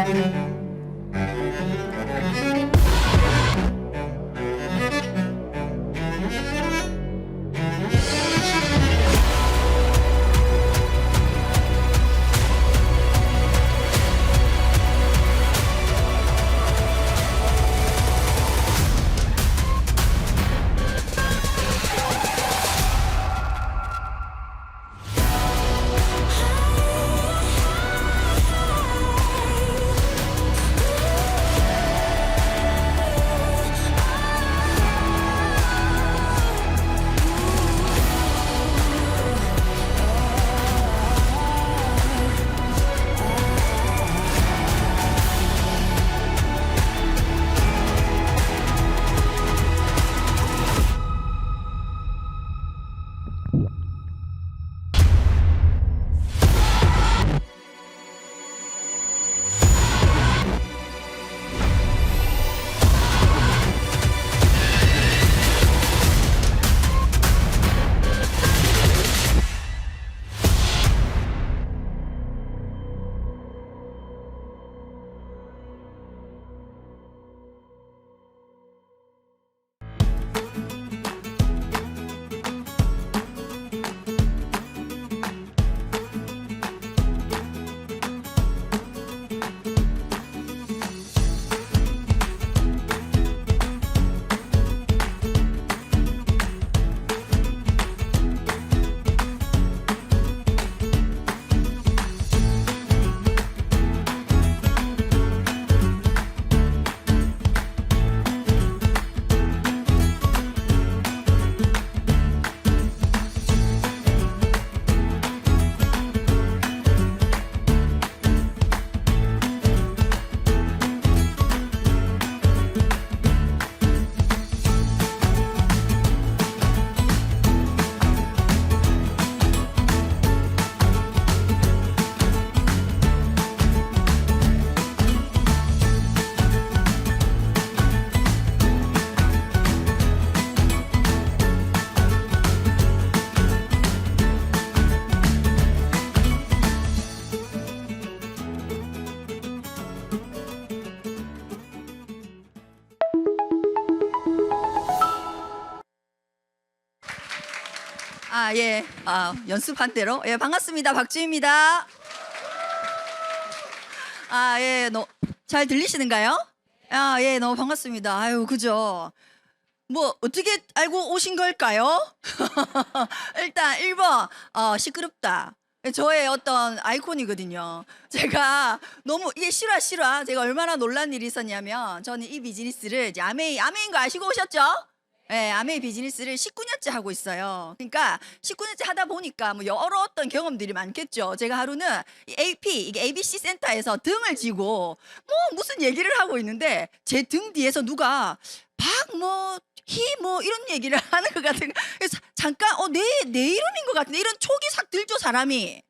예. 연습한 대로. 예, 반갑습니다. 박지희입니다. 예. 잘 들리시는가요? 예, 너무 반갑습니다. 아유, 그죠? 뭐 어떻게 알고 오신 걸까요? 일단 1번 시끄럽다. 저의 어떤 아이콘이거든요. 제가 너무 이게 실화. 제가 얼마나 놀란 일이 있었냐면, 저는 이 비즈니스를 이제 아메인 거 아시고 오셨죠? 네, 아메이 비즈니스를 19년째 하고 있어요. 그러니까 19년째 하다 보니까 뭐 여러 어떤 경험들이 많겠죠. 제가 하루는 이 이게 ABC 센터에서 등을 지고 뭐 무슨 얘기를 하고 있는데, 제 등 뒤에서 누가 이런 얘기를 하는 것 같은. 그래서 잠깐 내 이름인 것 같은데, 이런 촉이 싹 들죠, 사람이.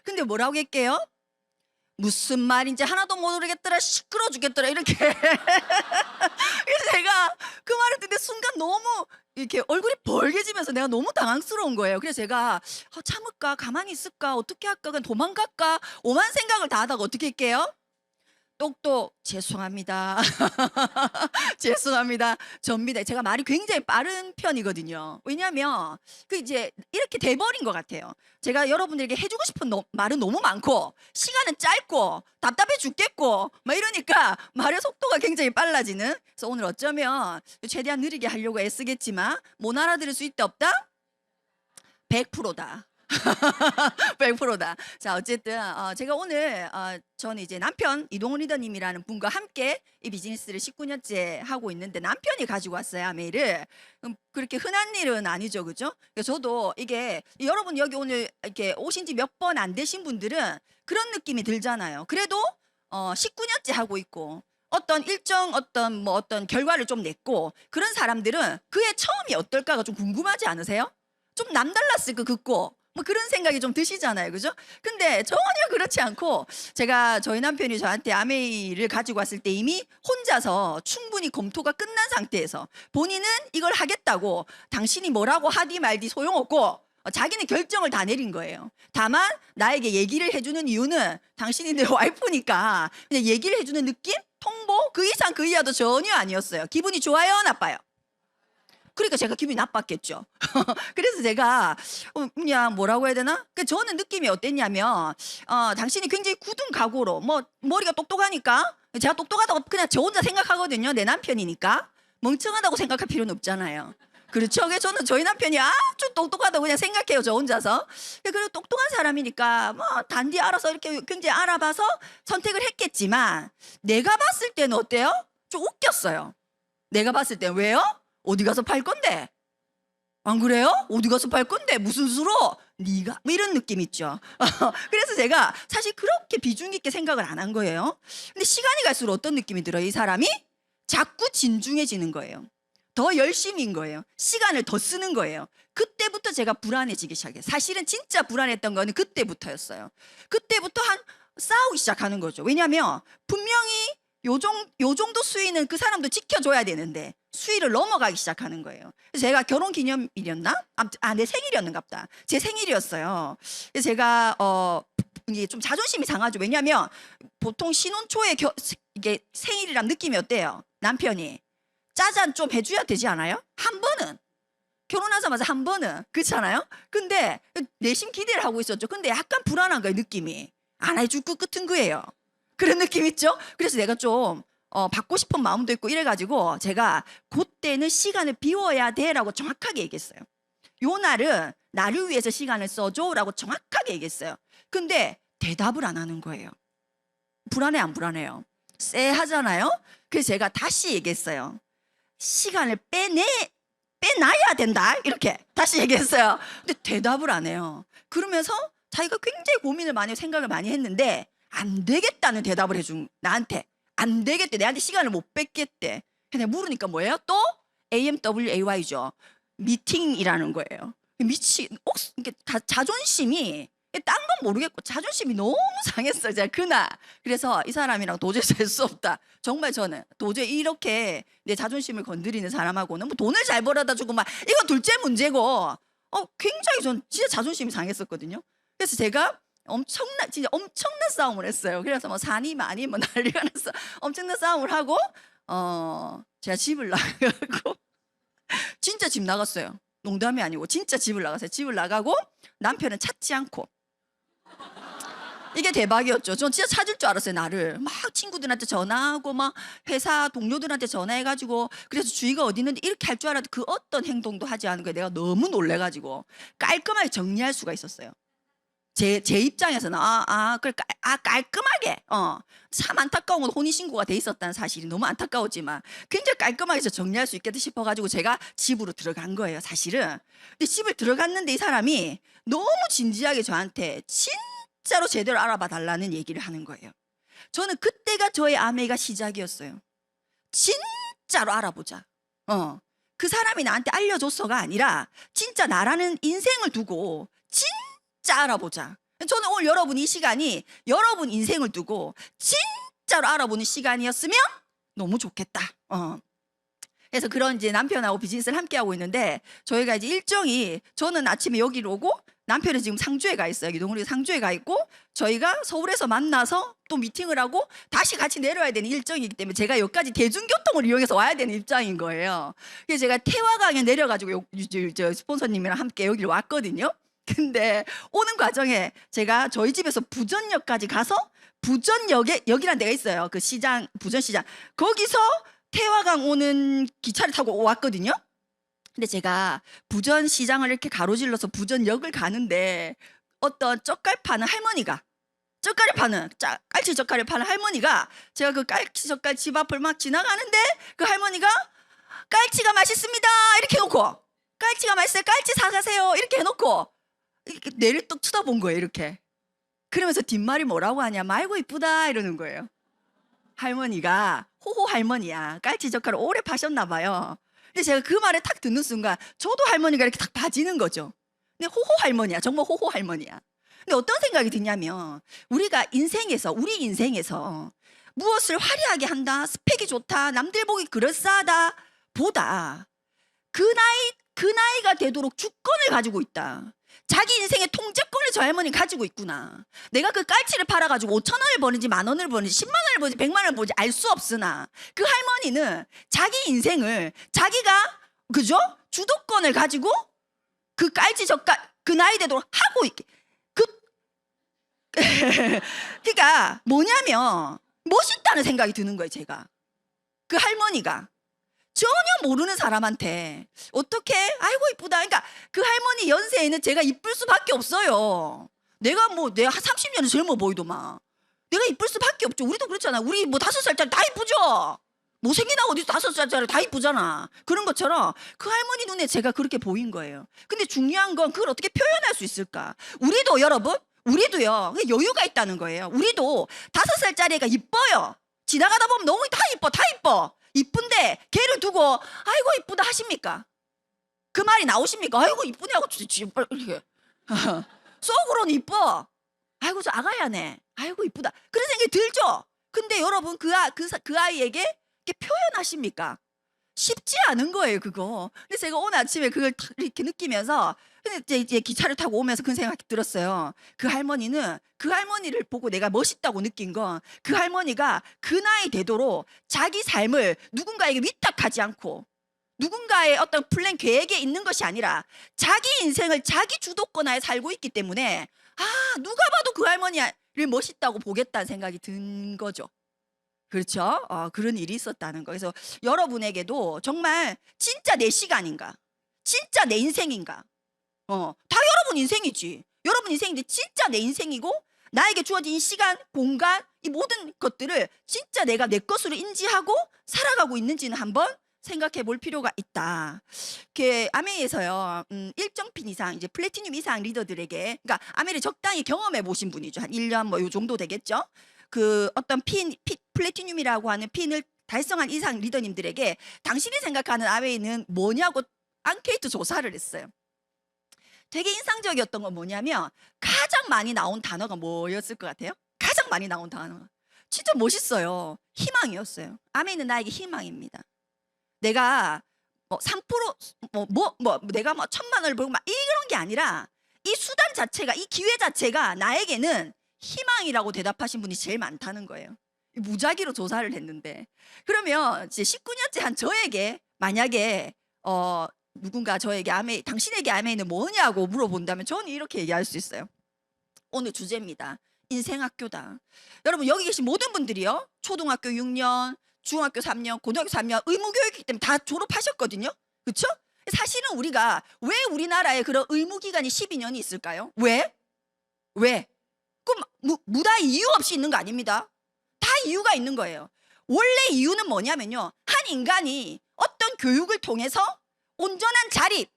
근데 뭐라고 할게요? 무슨 말인지 하나도 모르겠더라, 시끄러워 죽겠더라, 이렇게. 그래서 제가 그 말을 듣는데 순간 너무 이렇게 얼굴이 벌개지면서 내가 너무 당황스러운 거예요. 그래서 제가 참을까, 가만히 있을까, 어떻게 할까, 그냥 도망갈까, 오만 생각을 다 하다가 어떻게 할게요? 똑똑 죄송합니다. 죄송합니다. 접니다. 제가 말이 굉장히 빠른 편이거든요. 왜냐하면 이제 이렇게 돼버린 것 같아요. 제가 여러분들에게 해주고 싶은 말은 너무 많고, 시간은 짧고 답답해 죽겠고 막 이러니까 말의 속도가 굉장히 빨라지는. 그래서 오늘 어쩌면 최대한 느리게 하려고 애쓰겠지만, 못 알아들을 수 있다 없다? 100%다. 100%다. 자, 어쨌든 제가 오늘 저는 이제 남편 이동훈 리더님이라는 분과 함께 이 비즈니스를 19년째 하고 있는데, 남편이 가지고 왔어요, 아메이를. 그렇게 흔한 일은 아니죠, 그죠? 그래서 저도 이게, 여러분 여기 오늘 이렇게 오신 지 몇 번 안 되신 분들은 그런 느낌이 들잖아요. 그래도 19년째 하고 있고 어떤 일정 어떤 결과를 좀 냈고, 그런 사람들은 그의 처음이 어떨까가 좀 궁금하지 않으세요? 좀 남달랐을 거 긋고 뭐 그런 생각이 좀 드시잖아요, 그죠? 근데 전혀 그렇지 않고, 저희 남편이 저한테 아메이를 가지고 왔을 때 이미 혼자서 충분히 검토가 끝난 상태에서 본인은 이걸 하겠다고, 당신이 뭐라고 하디 말디 소용없고 자기는 결정을 다 내린 거예요. 다만 나에게 얘기를 해주는 이유는 당신이 내 와이프니까 그냥 얘기를 해주는 느낌? 통보? 그 이상 그 이하도 전혀 아니었어요. 기분이 좋아요? 나빠요? 그러니까 제가 기분이 나빴겠죠. 그래서 제가 그냥 뭐라고 해야 되나? 저는 느낌이 어땠냐면 당신이 굉장히 굳은 각오로 뭐 머리가 똑똑하니까 제가 똑똑하다고 그냥 저 혼자 생각하거든요. 내 남편이니까. 멍청하다고 생각할 필요는 없잖아요. 그렇죠? 그래서 저는 저희 남편이 아주 똑똑하다고 그냥 생각해요. 저 혼자서. 그리고 똑똑한 사람이니까 뭐 단디 알아서 이렇게 굉장히 알아봐서 선택을 했겠지만 내가 봤을 때는 어때요? 좀 웃겼어요. 내가 봤을 때 왜요? 어디 가서 팔 건데? 안 그래요? 어디 가서 팔 건데? 무슨 수로? 네가 뭐 이런 느낌 있죠. 그래서 제가 사실 그렇게 비중 있게 생각을 안 한 거예요. 근데 시간이 갈수록 어떤 느낌이 들어요? 이 사람이 자꾸 진중해지는 거예요. 더 열심인 거예요. 시간을 더 쓰는 거예요. 그때부터 제가 불안해지기 시작해요. 사실은 진짜 불안했던 거는 그때부터였어요. 그때부터 싸우기 시작하는 거죠. 왜냐하면 분명히 요 정도 수위는 그 사람도 지켜줘야 되는데 수위를 넘어가기 시작하는 거예요. 그래서 제가 결혼기념일이었나? 내 생일이었는가 보다. 제 생일이었어요. 그래서 제가 이게 좀 자존심이 상하죠. 왜냐하면 보통 신혼 초에 이게 생일이란 느낌이 어때요? 남편이 짜잔 좀 해줘야 되지 않아요? 한 번은 결혼하자마자 한 번은 그렇잖아요. 근데 내심 기대를 하고 있었죠. 근데 약간 불안한 거예요. 느낌이 안 해줄 것 같은 거예요. 그런 느낌 있죠? 그래서 내가 좀 받고 싶은 마음도 있고 이래가지고 제가 그때는 시간을 비워야 돼라고 정확하게 얘기했어요. 요 날은 나를 위해서 시간을 써줘라고 정확하게 얘기했어요. 근데 대답을 안 하는 거예요. 불안해 안 불안해요? 쎄하잖아요. 그래서 제가 다시 얘기했어요. 시간을 빼놔야 된다 이렇게 다시 얘기했어요. 근데 대답을 안 해요. 그러면서 자기가 굉장히 고민을 많이 생각을 많이 했는데 안 되겠다는 대답을 해준 나한테. 안 되겠대. 내한테 시간을 못 뺏겠대. 근데 물으니까 뭐예요? 또 AMWAY죠. 미팅이라는 거예요. 자존심이 딴 건 모르겠고 자존심이 너무 상했어요. 제가 그날. 그래서 이 사람이랑 도저히 살 수 없다. 정말 저는 도저히 이렇게 내 자존심을 건드리는 사람하고는 뭐 돈을 잘 벌어다 주고 막 이거 둘째 문제고 굉장히 전 진짜 자존심이 상했었거든요. 그래서 제가 진짜 엄청난 싸움을 했어요. 그래서 뭐 산이 많이 뭐 난리가 났어. 엄청난 싸움을 하고 제가 집을 나가고 진짜 집 나갔어요. 농담이 아니고 진짜 집을 나갔어요. 집을 나가고 남편은 찾지 않고. 이게 대박이었죠. 전 진짜 찾을 줄 알았어요. 나를 막 친구들한테 전화하고 막 회사 동료들한테 전화해가지고 그래서 주위가 어디 있는데 이렇게 할 줄 알았는데 그 어떤 행동도 하지 않은 거에 내가 너무 놀래가지고 깔끔하게 정리할 수가 있었어요. 제 입장에서는 깔끔하게 참 안타까운 건 혼인신고가 돼 있었다는 사실이 너무 안타까웠지만 굉장히 깔끔하게 정리할 수 있겠다 싶어가지고 제가 집으로 들어간 거예요. 사실은. 근데 집을 들어갔는데 이 사람이 너무 진지하게 저한테 진짜로 제대로 알아봐 달라는 얘기를 하는 거예요. 저는 그때가 저의 아메가 시작이었어요. 진짜로 알아보자. 그 사람이 나한테 알려줬어가 아니라 진짜 나라는 인생을 두고 진짜 알아보자. 저는 오늘 여러분 이 시간이 여러분 인생을 두고 진짜로 알아보는 시간이었으면 너무 좋겠다. 그래서 그런 이제 남편하고 비즈니스를 함께 하고 있는데 저희가 이제 일정이 저는 아침에 여기로 오고 남편은 지금 상주에 가 있어요. 동훈이 상주에 가 있고 저희가 서울에서 만나서 또 미팅을 하고 다시 같이 내려와야 되는 일정이기 때문에 제가 여기까지 대중교통을 이용해서 와야 되는 입장인 거예요. 그래서 제가 태화강에 내려가지고 스폰서님이랑 함께 여기를 왔거든요. 근데 오는 과정에 제가 저희 집에서 부전역까지 가서 부전역에 여기란 데가 있어요. 그 시장 부전시장 거기서 태화강 오는 기차를 타고 왔거든요. 근데 제가 부전시장을 이렇게 가로질러서 부전역을 가는데 어떤 젓갈 파는 할머니가 깔치 젓갈을 파는 할머니가 제가 그 깔치 젓갈 집 앞을 막 지나가는데 그 할머니가 깔치가 맛있습니다 이렇게 해놓고 깔치가 맛있어요 깔치 사가세요 이렇게 해놓고 이렇게 내를 떡 쳐다본 거예요. 이렇게. 그러면서 뒷말이 뭐라고 하냐 말고 이쁘다 이러는 거예요. 할머니가 호호 할머니야. 깔치 젓갈을 오래 파셨나 봐요. 근데 제가 그 말을 탁 듣는 순간 저도 할머니가 이렇게 탁 봐지는 거죠. 근데 호호 할머니야. 정말 호호 할머니야. 근데 어떤 생각이 드냐면 우리가 우리 인생에서 무엇을 화려하게 한다, 스펙이 좋다, 남들 보기 그럴싸하다 보다 그 나이가 되도록 주권을 가지고 있다. 자기 인생의 통제권을 저 할머니 가지고 있구나. 내가 그 깔치를 팔아가지고 5천 원을 버는지 10,000원을 버는지 10만 원을 버는지 100만 원을 버는지 알 수 없으나 그 할머니는 자기 인생을 자기가 그죠? 주도권을 가지고 그 깔치 그 나이 되도록 하고 있게 그 그러니까 뭐냐면 멋있다는 생각이 드는 거예요. 제가 그 할머니가 전혀 모르는 사람한테 어떻게 아이고 이쁘다. 그러니까 그 할머니 연세에는 제가 이쁠 수밖에 없어요. 내가 한 30년은 젊어 보이더만. 내가 이쁠 수밖에 없죠. 우리도 그렇잖아. 우리 뭐 5살짜리 다 이쁘죠. 못생기나 어디서 5살짜리 다 이쁘잖아. 그런 것처럼 그 할머니 눈에 제가 그렇게 보인 거예요. 근데 중요한 건 그걸 어떻게 표현할 수 있을까? 우리도 여러분, 우리도요 여유가 있다는 거예요. 우리도 5살짜리 애가 이뻐요. 지나가다 보면 너무 다 이뻐, 다 이뻐. 이쁜데 걔를 두고 아이고 이쁘다 하십니까? 그 말이 나오십니까? 아이고 이쁘네 하고 이렇게 속으로는 이뻐. 아이고 저 아가야네. 아이고 이쁘다. 그런 생각이 들죠. 근데 여러분 그 아이에게 이렇게 표현하십니까? 쉽지 않은 거예요 그거. 근데 제가 오늘 아침에 그걸 이렇게 느끼면서 근데 이제 기차를 타고 오면서 그런 생각이 들었어요. 그 할머니를 보고 내가 멋있다고 느낀 건 그 할머니가 그 나이 되도록 자기 삶을 누군가에게 위탁하지 않고 누군가의 어떤 플랜 계획에 있는 것이 아니라 자기 인생을 자기 주도권하에 살고 있기 때문에 누가 봐도 그 할머니를 멋있다고 보겠다는 생각이 든 거죠. 그렇죠? 그런 일이 있었다는 거. 그래서 여러분에게도 정말 진짜 내 시간인가? 진짜 내 인생인가? 다 여러분 인생이지. 여러분 인생인데 진짜 내 인생이고 나에게 주어진 시간, 공간 이 모든 것들을 진짜 내가 내 것으로 인지하고 살아가고 있는지는 한번 생각해 볼 필요가 있다. 아메에서요, 일정 핀 이상, 이제 플래티늄 이상 리더들에게, 그러니까 아메를 적당히 경험해 보신 분이죠. 한 1년 뭐 요 정도 되겠죠. 그 어떤 플래티늄이라고 하는 핀을 달성한 이상 리더님들에게 당신이 생각하는 아메이는 뭐냐고 앙케이트 조사를 했어요. 되게 인상적이었던 건 뭐냐면 가장 많이 나온 단어가 뭐였을 것 같아요? 가장 많이 나온 단어가 진짜 멋있어요. 희망이었어요. 아멘은 나에게 희망입니다. 내가 3% 내가 1,000만 원을 벌고 막 이런 게 아니라 이 수단 자체가 이 기회 자체가 나에게는 희망이라고 대답하신 분이 제일 많다는 거예요. 무작위로 조사를 했는데 그러면 이제 19년째 한 저에게 만약에 누군가 저에게 당신에게 아멘은 뭐냐고 물어본다면 저는 이렇게 얘기할 수 있어요. 오늘 주제입니다. 인생학교다. 여러분 여기 계신 모든 분들이요. 초등학교 6년, 중학교 3년, 고등학교 3년 의무교육이기 때문에 다 졸업하셨거든요. 그렇죠? 사실은 우리가 왜 우리나라에 그런 의무기간이 12년이 있을까요? 왜? 그럼 무다 이유 없이 있는 거 아닙니다. 다 이유가 있는 거예요. 원래 이유는 뭐냐면요. 한 인간이 어떤 교육을 통해서 온전한 자립,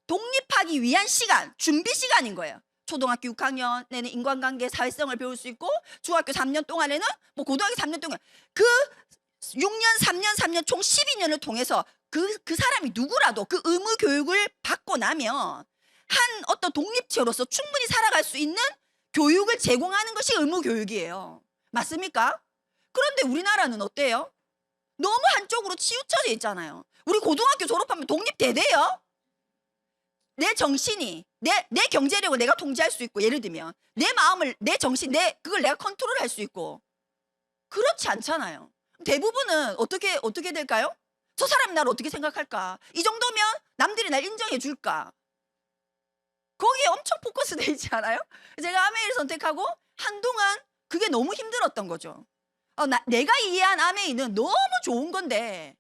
독립하기 위한 시간, 준비 시간인 거예요. 초등학교 6학년에는 인간관계, 사회성을 배울 수 있고 중학교 3년 동안에는 고등학교 3년 동안 그 6년, 3년 총 12년을 통해서 그 사람이 누구라도 그 의무 교육을 받고 나면 한 어떤 독립체로서 충분히 살아갈 수 있는 교육을 제공하는 것이 의무 교육이에요. 맞습니까? 그런데 우리나라는 어때요? 너무 한쪽으로 치우쳐져 있잖아요. 우리 고등학교 졸업하면 독립대대요. 내 정신이 내 경제력을 내가 통제할 수 있고 예를 들면 내 마음을 내 정신 그걸 내가 컨트롤할 수 있고 그렇지 않잖아요. 대부분은 어떻게 될까요? 저 사람이 나를 어떻게 생각할까? 이 정도면 남들이 날 인정해 줄까? 거기에 엄청 포커스돼 있지 않아요? 제가 아메이를 선택하고 한동안 그게 너무 힘들었던 거죠. 내가 이해한 아메이는 너무 좋은 건데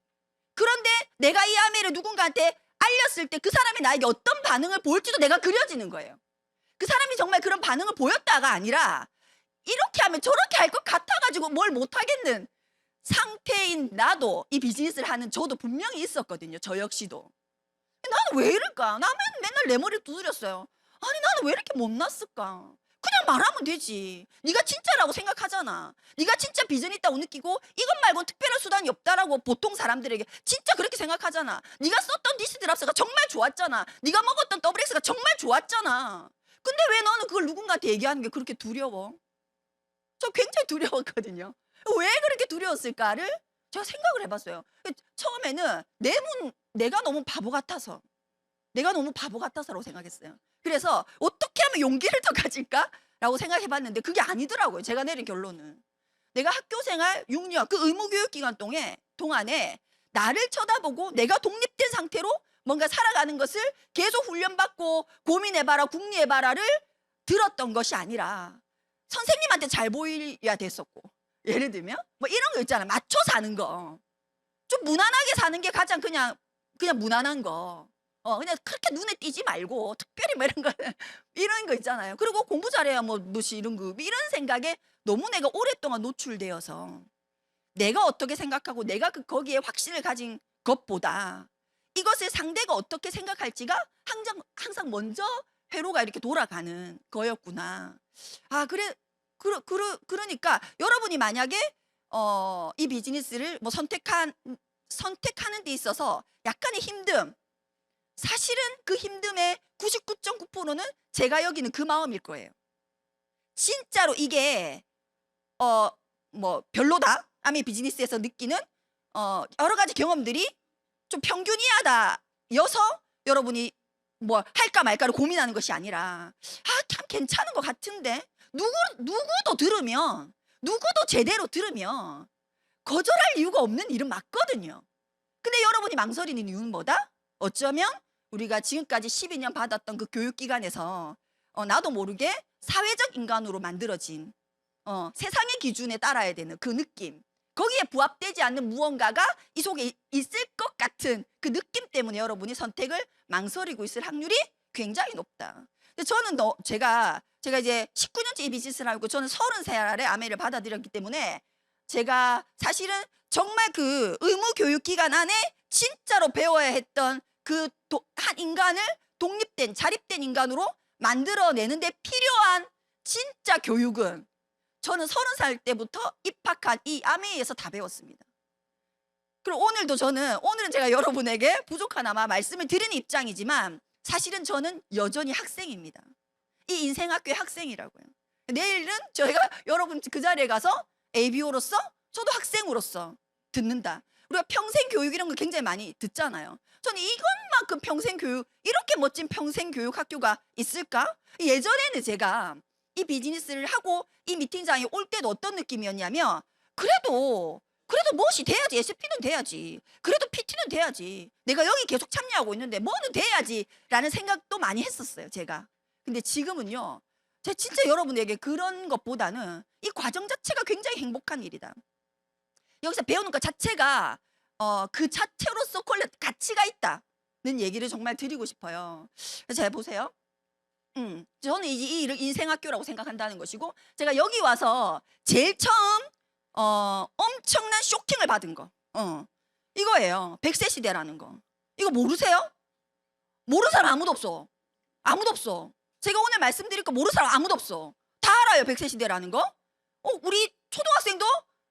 그런데 내가 이 아메이를 누군가한테 알렸을 때 그 사람이 나에게 어떤 반응을 보일지도 내가 그려지는 거예요. 그 사람이 정말 그런 반응을 보였다가 아니라 이렇게 하면 저렇게 할 것 같아가지고 뭘 못하겠는 상태인 나도 이 비즈니스를 하는 저도 분명히 있었거든요. 저 역시도. 나는 왜 이럴까? 나는 맨날 내 머리를 두드렸어요. 아니 나는 왜 이렇게 못났을까? 그냥 말하면 되지. 네가 진짜라고 생각하잖아. 네가 진짜 비전이 있다고 느끼고 이것 말고 특별한 수단이 없다라고 보통 사람들에게 진짜 그렇게 생각하잖아. 네가 썼던 디스 드랍스가 정말 좋았잖아. 네가 먹었던 더블 X가 정말 좋았잖아. 근데 왜 너는 그걸 누군가한테 얘기하는 게 그렇게 두려워? 저 굉장히 두려웠거든요. 왜 그렇게 두려웠을까를 제가 생각을 해봤어요. 처음에는 내가 너무 바보 같아서라고 생각했어요. 그래서 어떻게 하면 용기를 더 가질까라고 생각해 봤는데 그게 아니더라고요. 제가 내린 결론은. 내가 학교 생활 6년 그 의무 교육 기간 동안에 나를 쳐다보고 내가 독립된 상태로 뭔가 살아가는 것을 계속 훈련받고 고민해봐라, 궁리해봐라를 들었던 것이 아니라 선생님한테 잘 보여야 됐었고, 예를 들면 뭐 이런 거 있잖아. 맞춰 사는 거. 좀 무난하게 사는 게 가장 그냥 무난한 거. 그냥 그렇게 눈에 띄지 말고 특별히 뭐 이런 거 이런 거 있잖아요. 그리고 공부 잘해야 뭐 무시 이런 거 이런 생각에 너무 내가 오랫동안 노출되어서 내가 어떻게 생각하고 내가 거기에 확신을 가진 것보다 이것을 상대가 어떻게 생각할지가 항상 먼저 회로가 이렇게 돌아가는 거였구나. 아, 그러니까 여러분이 만약에 이 비즈니스를 뭐 선택하는 데 있어서 약간의 힘듦, 사실은 그 힘듦의 99.9%는 제가 여기는 그 마음일 거예요. 진짜로 이게 뭐 별로다. 아미 비즈니스에서 느끼는 여러 가지 경험들이 좀 평균 이하다여서 여러분이 뭐 할까 말까를 고민하는 것이 아니라 참 괜찮은 것 같은데 누구도 제대로 들으면 거절할 이유가 없는 일은 맞거든요. 근데 여러분이 망설이는 이유는 뭐다? 어쩌면 우리가 지금까지 12년 받았던 그 교육기관에서 나도 모르게 사회적 인간으로 만들어진 세상의 기준에 따라야 되는 그 느낌, 거기에 부합되지 않는 무언가가 이 속에 있을 것 같은 그 느낌 때문에 여러분이 선택을 망설이고 있을 확률이 굉장히 높다. 근데 저는 제가 이제 19년째 이 비즈니스를 하고 저는 30살에 아메를 받아들였기 때문에 제가 사실은 정말 그 의무 교육 기간 안에 진짜로 배워야 했던 그 한 인간을 독립된 자립된 인간으로 만들어내는데 필요한 진짜 교육은 저는 30살 때부터 입학한 이 아메이에서 다 배웠습니다. 그리고 오늘은 제가 여러분에게 부족하나마 말씀을 드리는 입장이지만 사실은 저는 여전히 학생입니다. 이 인생학교의 학생이라고요. 내일은 저희가 여러분 그 자리에 가서 ABO로서 저도 학생으로서 듣는다. 우리가 평생 교육 이런 거 굉장히 많이 듣잖아요. 저는 이것만큼 평생 교육, 이렇게 멋진 평생 교육 학교가 있을까? 예전에는 제가 이 비즈니스를 하고 이 미팅장에 올 때도 어떤 느낌이었냐면 그래도 무엇이 돼야지. SP는 돼야지. 그래도 PT는 돼야지. 내가 여기 계속 참여하고 있는데 뭐는 돼야지 라는 생각도 많이 했었어요, 제가. 근데 지금은요, 제가 진짜 여러분에게 그런 것보다는 이 과정 자체가 굉장히 행복한 일이다. 여기서 배우는 것 자체가 그 자체로서 가치가 있다는 얘기를 정말 드리고 싶어요. 잘 보세요. 저는 이 일을 인생학교라고 생각한다는 것이고, 제가 여기 와서 제일 처음 엄청난 쇼킹을 받은 거 이거예요. 100세 시대라는 거. 이거 모르세요? 모르는 사람 아무도 없어. 아무도 없어. 제가 오늘 말씀드릴 거 모르는 사람 아무도 없어. 다 알아요. 100세 시대라는 거. 우리 초등학생도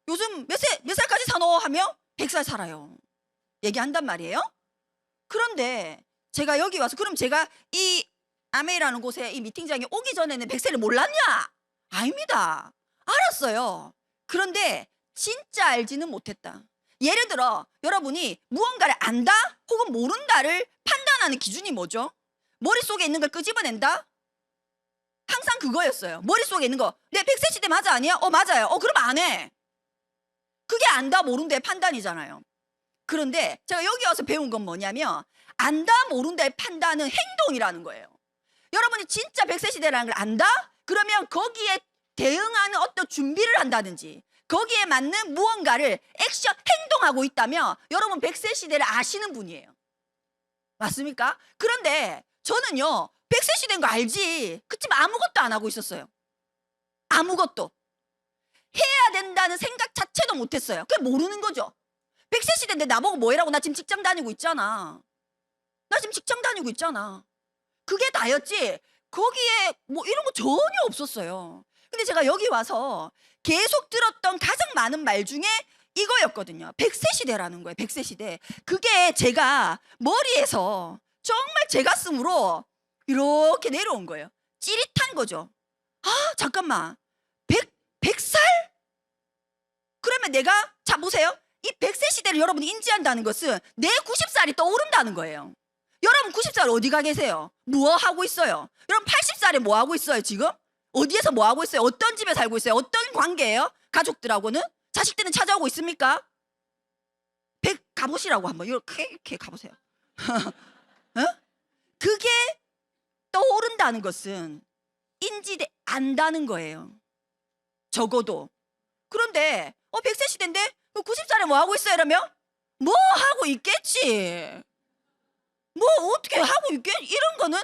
요즘 몇 살까지 사노 하며 100살 살아요. 얘기한단 말이에요. 그런데 제가 여기 와서, 그럼 제가 이 아메이라는 곳에 이 미팅장에 오기 전에는 100세를 몰랐냐? 아닙니다. 알았어요. 그런데 진짜 알지는 못했다. 예를 들어 여러분이 무언가를 안다 혹은 모른다를 판단하는 기준이 뭐죠? 머릿속에 있는 걸 끄집어낸다? 항상 그거였어요. 머릿속에 있는 거. 내 100세 시대 맞아 아니야? 맞아요. 그럼 안 해. 그게 안다 모른다의 판단이잖아요. 그런데 제가 여기 와서 배운 건 뭐냐면 안다 모른다의 판단은 행동이라는 거예요. 여러분이 진짜 100세 시대라는 걸 안다? 그러면 거기에 대응하는 어떤 준비를 한다든지 거기에 맞는 무언가를 행동하고 있다면 여러분 100세 시대를 아시는 분이에요. 맞습니까? 그런데 저는요 100세 시대인 거 알지. 그치만 아무것도 안 하고 있었어요. 아무것도. 해야 된다는 생각 자체도 못했어요. 그게 모르는 거죠. 100세 시대인데 나보고 뭐해라고. 나 지금 직장 다니고 있잖아. 그게 다였지 거기에 뭐 이런 거 전혀 없었어요. 근데 제가 여기 와서 계속 들었던 가장 많은 말 중에 이거였거든요. 100세 시대라는 거예요. 100세 시대. 그게 제가 머리에서 정말 제 가슴으로 이렇게 내려온 거예요. 찌릿한 거죠. 잠깐만. 100살? 그러면 내가, 자 보세요. 이 100세 시대를 여러분이 인지한다는 것은 내 90살이 떠오른다는 거예요. 여러분 90살 어디 가 계세요? 뭐 하고 있어요? 여러분 80살에 뭐 하고 있어요 지금? 어디에서 뭐 하고 있어요? 어떤 집에 살고 있어요? 어떤 관계예요? 가족들하고는? 자식들은 찾아오고 있습니까? 100 가보시라고 한번 이렇게 가보세요. 어? 그게 떠오른다는 것은 인지돼 안다는 거예요. 적어도. 그런데 100세 시대인데 90살에 뭐 하고 있어요? 이러면 뭐 하고 있겠지. 뭐 어떻게 하고 있겠? 이런 거는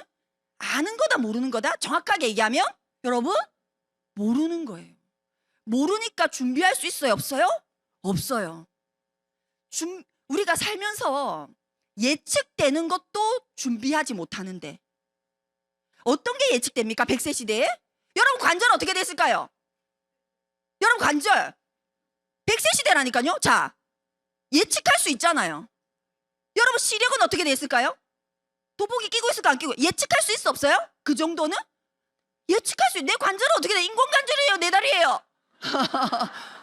아는 거다 모르는 거다? 정확하게 얘기하면 여러분 모르는 거예요. 모르니까 준비할 수 있어요? 없어요? 없어요. 우리가 살면서 예측되는 것도 준비하지 못하는데 어떤 게 예측됩니까? 100세 시대에? 여러분 관절 어떻게 됐을까요? 여러분 관절 100세 시대라니까요. 자, 예측할 수 있잖아요. 여러분 시력은 어떻게 됐을까요? 돋보기 끼고 있을까 안 끼고? 예측할 수 있어 없어요? 그 정도는? 예측할 수 있. 내 관절은 어떻게 돼? 인공관절이에요? 내 다리예요?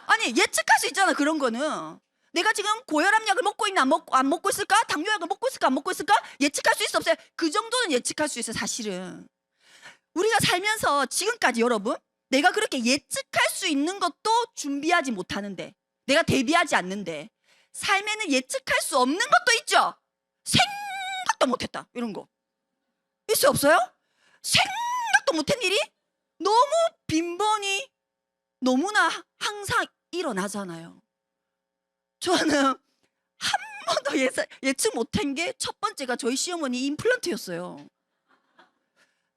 아니 예측할 수 있잖아. 그런 거는 내가 지금 고혈압약을 먹고 있나 안 먹고 있을까? 당뇨약을 먹고 있을까 안 먹고 있을까? 예측할 수 있어 없어요? 그 정도는 예측할 수 있어요. 사실은 우리가 살면서 지금까지 여러분 내가 그렇게 예측할 수 있는 것도 준비하지 못하는데 내가 대비하지 않는데 삶에는 예측할 수 없는 것도 있죠. 생각도 못했다 이런 거 있어요 없어요? 생각도 못한 일이 너무 빈번히 너무나 항상 일어나잖아요. 저는 한 번도 예측 못한 게 첫 번째가 저희 시어머니 임플란트였어요.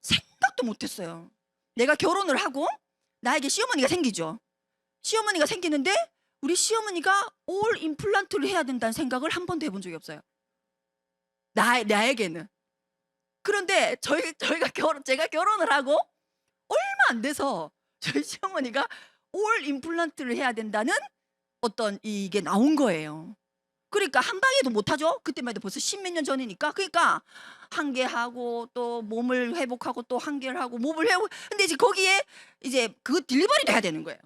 생각도 못했어요. 내가 결혼을 하고 나에게 시어머니가 생기죠. 시어머니가 생기는데 우리 시어머니가 올 임플란트를 해야 된다는 생각을 한 번도 해본 적이 없어요. 나에게는. 그런데 제가 결혼을 하고 얼마 안 돼서 저희 시어머니가 올 임플란트를 해야 된다는 어떤 이게 나온 거예요. 그러니까 한 방에도 못하죠. 그때만 해도 벌써 10몇 년 전이니까. 그러니까 한 개 하고 또 몸을 회복하고 또 한 개를 하고 몸을 회복. 근데 이제 거기에 이제 그 딜리버리도 해야 되는 거예요.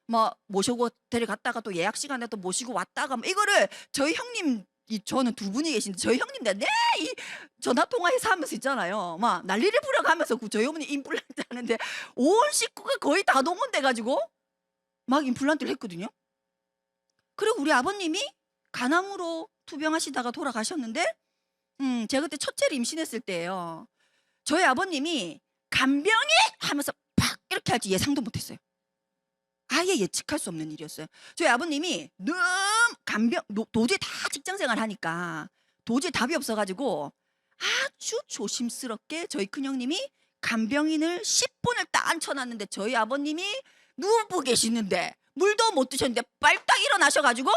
막 모시고 데려갔다가 또 예약 시간에 또 모시고 왔다가 막 이거를 저희 형님 저는 두 분이 계신데 저희 형님들 이 전화 통화해서 하면서 있잖아요. 막 난리를 부려가면서 저희 어머니 임플란트 하는데 온 식구가 거의 다 동원돼 가지고 막 임플란트를 했거든요. 그리고 우리 아버님이 간암으로 투병하시다가 돌아가셨는데 제가 그때 첫째를 임신했을 때예요. 저희 아버님이 간병이 하면서 팍 이렇게 할지 예상도 못했어요. 아예 예측할 수 없는 일이었어요. 저희 아버님이 너무 도저히 다 직장생활 하니까 도저히 답이 없어가지고 아주 조심스럽게 저희 큰형님이 간병인을 10분을 딱 앉혀놨는데 저희 아버님이 누워 계시는데 물도 못 드셨는데 빨딱 일어나셔가지고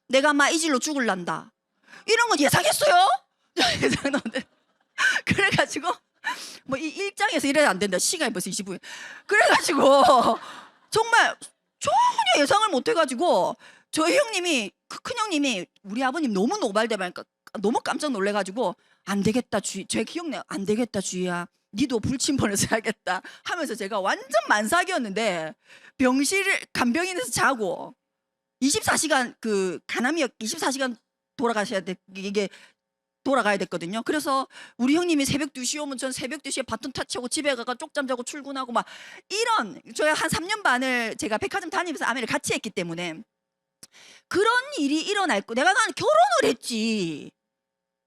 내가 막 이 질로 죽을란다 이런 건 예상했어요. 예상했는데 그래가지고 뭐 이 일장에서 이래야 안 된다. 시간이 벌써 20분. 그래가지고 정말 전혀 예상을 못 해가지고 저희 형님이 큰형님이 우리 아버님 너무 노발대발하니까 너무 깜짝 놀래가지고 안 되겠다 주희. 제 기억나요. 안 되겠다 주희야. 니도 불침번을 써야겠다 하면서 제가 완전 만삭이었는데 간병인에서 자고 24시간 간암이 24시간 돌아가야 됐거든요. 그래서 우리 형님이 새벽 2시 오면 전 새벽 2시에 바톤 타치하고 집에 가서 쪽잠 자고 출근하고 막 이런 저희 한 3년 반을 제가 백화점 다니면서 아메를 같이 했기 때문에 그런 일이 일어날 거 내가 결혼을 했지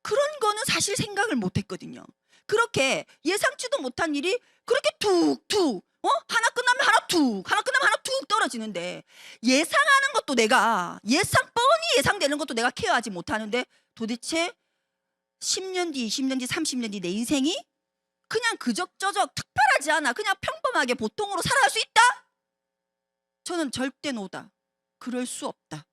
그런 거는 사실 생각을 못 했거든요. 그렇게 예상치도 못한 일이 그렇게 툭툭 하나 끝나면 하나 끝나면 하나 툭 떨어지는데 예상하는 것도 내가 뻔히 예상되는 것도 내가 케어하지 못하는데 도대체 10년 뒤, 20년 뒤, 30년 뒤 내 인생이 그냥 그적저적 특별하지 않아 그냥 평범하게 보통으로 살아갈 수 있다? 저는 절대 노다. 그럴 수 없다.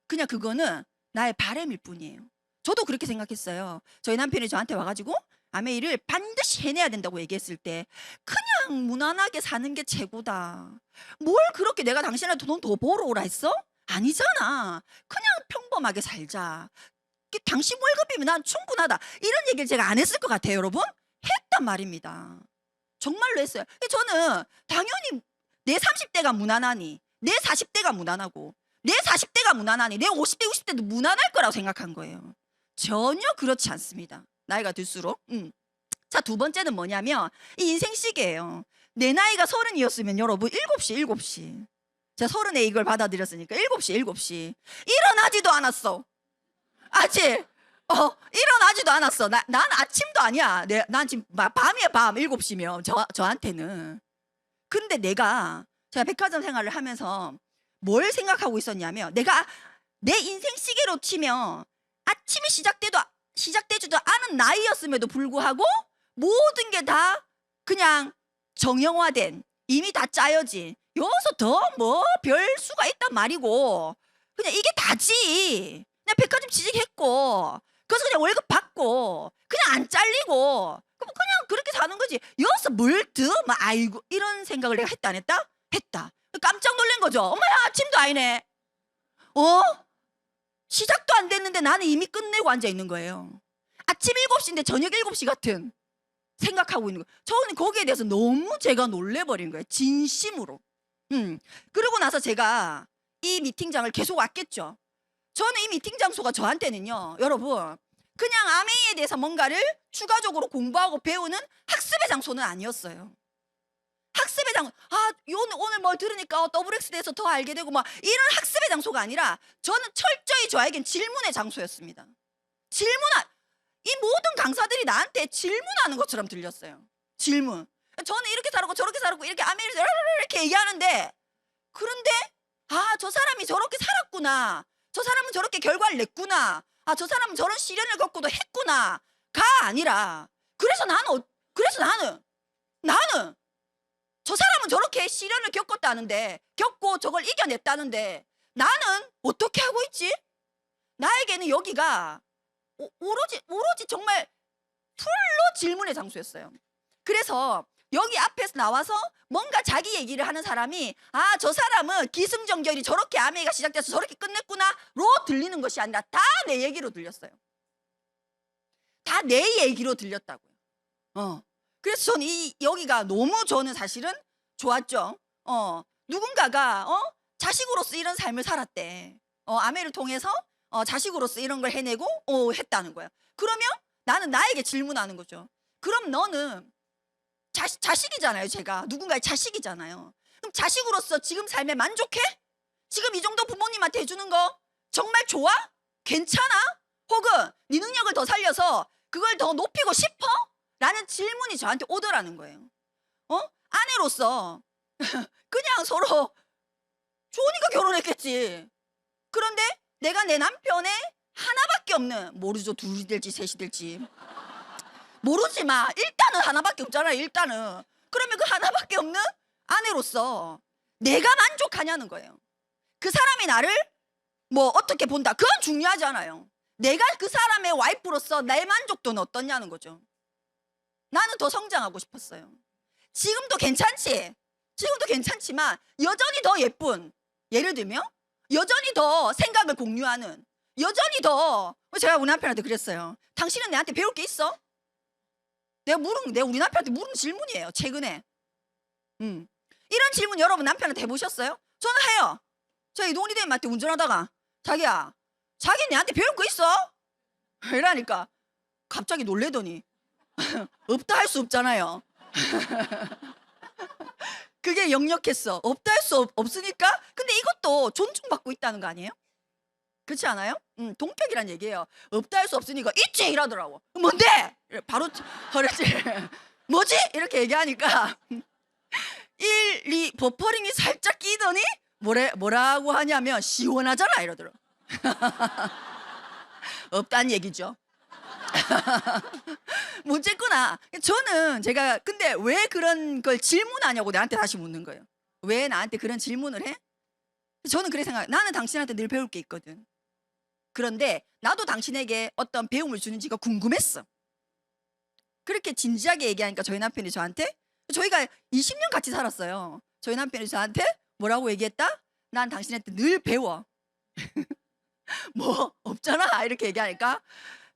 그냥 그거는 나의 바람일 뿐이에요. 저도 그렇게 생각했어요. 저희 남편이 저한테 와가지고 아메이를 반드시 해내야 된다고 얘기했을 때 그냥 무난하게 사는 게 최고다. 뭘 그렇게 내가 당신한테 돈 더 벌어오라 했어? 아니잖아. 그냥 평범하게 살자. 당신 월급이면 난 충분하다. 이런 얘기를 제가 안 했을 것 같아요. 여러분 했단 말입니다. 정말로 했어요. 저는 당연히 내 30대가 무난하니 내 40대가 무난하고 내 40대가 무난하니 내 50대 60대도 무난할 거라고 생각한 거예요. 전혀 그렇지 않습니다. 나이가 들수록. 자, 두 번째는 뭐냐면 이 인생 시계예요. 내 나이가 30이었으면 여러분 7시. 제가 30에 이걸 받아들였으니까 7시. 일어나지도 않았어. 아직 일어나지도 않았어. 난 아침도 아니야. 난 지금 밤이야, 밤 7시면 저한테는. 근데 제가 백화점 생활을 하면서 뭘 생각하고 있었냐면, 내가 내 인생 시계로 치면 아침이 시작되지도 않은 나이였음에도 불구하고 모든 게 다 그냥 정형화된, 이미 다 짜여진, 여기서 더 뭐 별 수가 있단 말이고, 그냥 이게 다지. 그냥 백화점 취직했고, 그래서 그냥 월급 받고, 그냥 안 잘리고, 그냥 그렇게 사는 거지. 여기서 뭘 더, 막, 아이고, 이런 생각을 내가 했다 안 했다? 했다. 깜짝 놀란 거죠. 엄마야, 아침도 아니네. 시작도 안 됐는데 나는 이미 끝내고 앉아 있는 거예요. 아침 7시인데 저녁 7시 같은 생각하고 있는 거예요. 저는 거기에 대해서 너무 제가 놀래버린 거예요. 진심으로. 그러고 나서 제가 이 미팅장을 계속 왔겠죠. 저는 이 미팅 장소가 저한테는요, 여러분, 그냥 아메이에 대해서 뭔가를 추가적으로 공부하고 배우는 학습의 장소는 아니었어요. 학습의 장소, 오늘 뭘 들으니까 WX에 대해서 더 알게 되고 막 이런 학습의 장소가 아니라, 저는 철저히 저에겐 질문의 장소였습니다. 이 모든 강사들이 나한테 질문하는 것처럼 들렸어요. 질문. 저는 이렇게 살았고 저렇게 살았고 이렇게 아메리에서 이렇게 얘기하는데, 그런데 저 사람이 저렇게 살았구나, 저 사람은 저렇게 결과를 냈구나, 저 사람은 저런 시련을 겪고도 했구나가 아니라, 그래서 나는 저 사람은 저렇게 시련을 겪고 저걸 이겨냈다는데 나는 어떻게 하고 있지? 나에게는 여기가 오로지 정말 풀로 질문의 장소였어요. 그래서 여기 앞에서 나와서 뭔가 자기 얘기를 하는 사람이, 저 사람은 기승전결이 저렇게 아메이가 시작돼서 저렇게 끝냈구나로 들리는 것이 아니라 다 내 얘기로 들렸어요. 다 내 얘기로 들렸다고요. 그래서 저는 여기가 저는 사실은 좋았죠. 누군가가 자식으로서 이런 삶을 살았대. 아메를 통해서 자식으로서 이런 걸 해내고 했다는 거야. 그러면 나는 나에게 질문하는 거죠. 그럼 너는 자식이잖아요. 제가 누군가의 자식이잖아요. 그럼 자식으로서 지금 삶에 만족해? 지금 이 정도 부모님한테 해주는 거 정말 좋아? 괜찮아? 혹은 네 능력을 더 살려서 그걸 더 높이고 싶어? 라는 질문이 저한테 오더라는 거예요. 아내로서 그냥 서로 좋으니까 결혼했겠지. 그런데 내가 내 남편의 하나밖에 없는, 모르죠, 둘이 될지 셋이 될지 모르지만 일단은 하나밖에 없잖아요. 일단은. 그러면 그 하나밖에 없는 아내로서 내가 만족하냐는 거예요. 그 사람이 나를 뭐 어떻게 본다, 그건 중요하지 않아요. 내가 그 사람의 와이프로서 내 만족도는 어떠냐는 거죠. 나는 더 성장하고 싶었어요. 지금도 괜찮지만 여전히 더 예쁜, 예를 들면 여전히 더 생각을 공유하는, 여전히 더, 제가 우리 남편한테 그랬어요. 당신은 내한테 배울 게 있어? 내가 우리 남편한테 물은 질문이에요, 최근에. 이런 질문 여러분 남편한테 해보셨어요? 저는 해요. 저희 논의대님한테 운전하다가, 자기야, 자기 내한테 배울 거 있어? 이러니까 갑자기 놀래더니 없다 할 수 없잖아요. 그게 역력했어. 없다 할 수 없으니까. 근데 이것도 존중받고 있다는 거 아니에요? 그렇지 않아요? 동격이란 얘기예요. 없다 할 수 없으니까 있지 이러더라고. 뭔데? 바로 그랬지. 뭐지? 이렇게 얘기하니까 1, 2 버퍼링이 살짝 끼더니 뭐라고 하냐면 시원하잖아 이러더라. 없다는 얘기죠. 문제구나. 저는 제가 근데 왜 그런 걸 질문하냐고 나한테 다시 묻는 거예요. 왜 나한테 그런 질문을 해? 저는 그렇게 생각해요. 나는 당신한테 늘 배울 게 있거든. 그런데 나도 당신에게 어떤 배움을 주는지가 궁금했어. 그렇게 진지하게 얘기하니까 저희 남편이 저한테, 저희가 20년 같이 살았어요. 저희 남편이 저한테 뭐라고 얘기했다? 난 당신한테 늘 배워. 뭐 없잖아 이렇게 얘기하니까,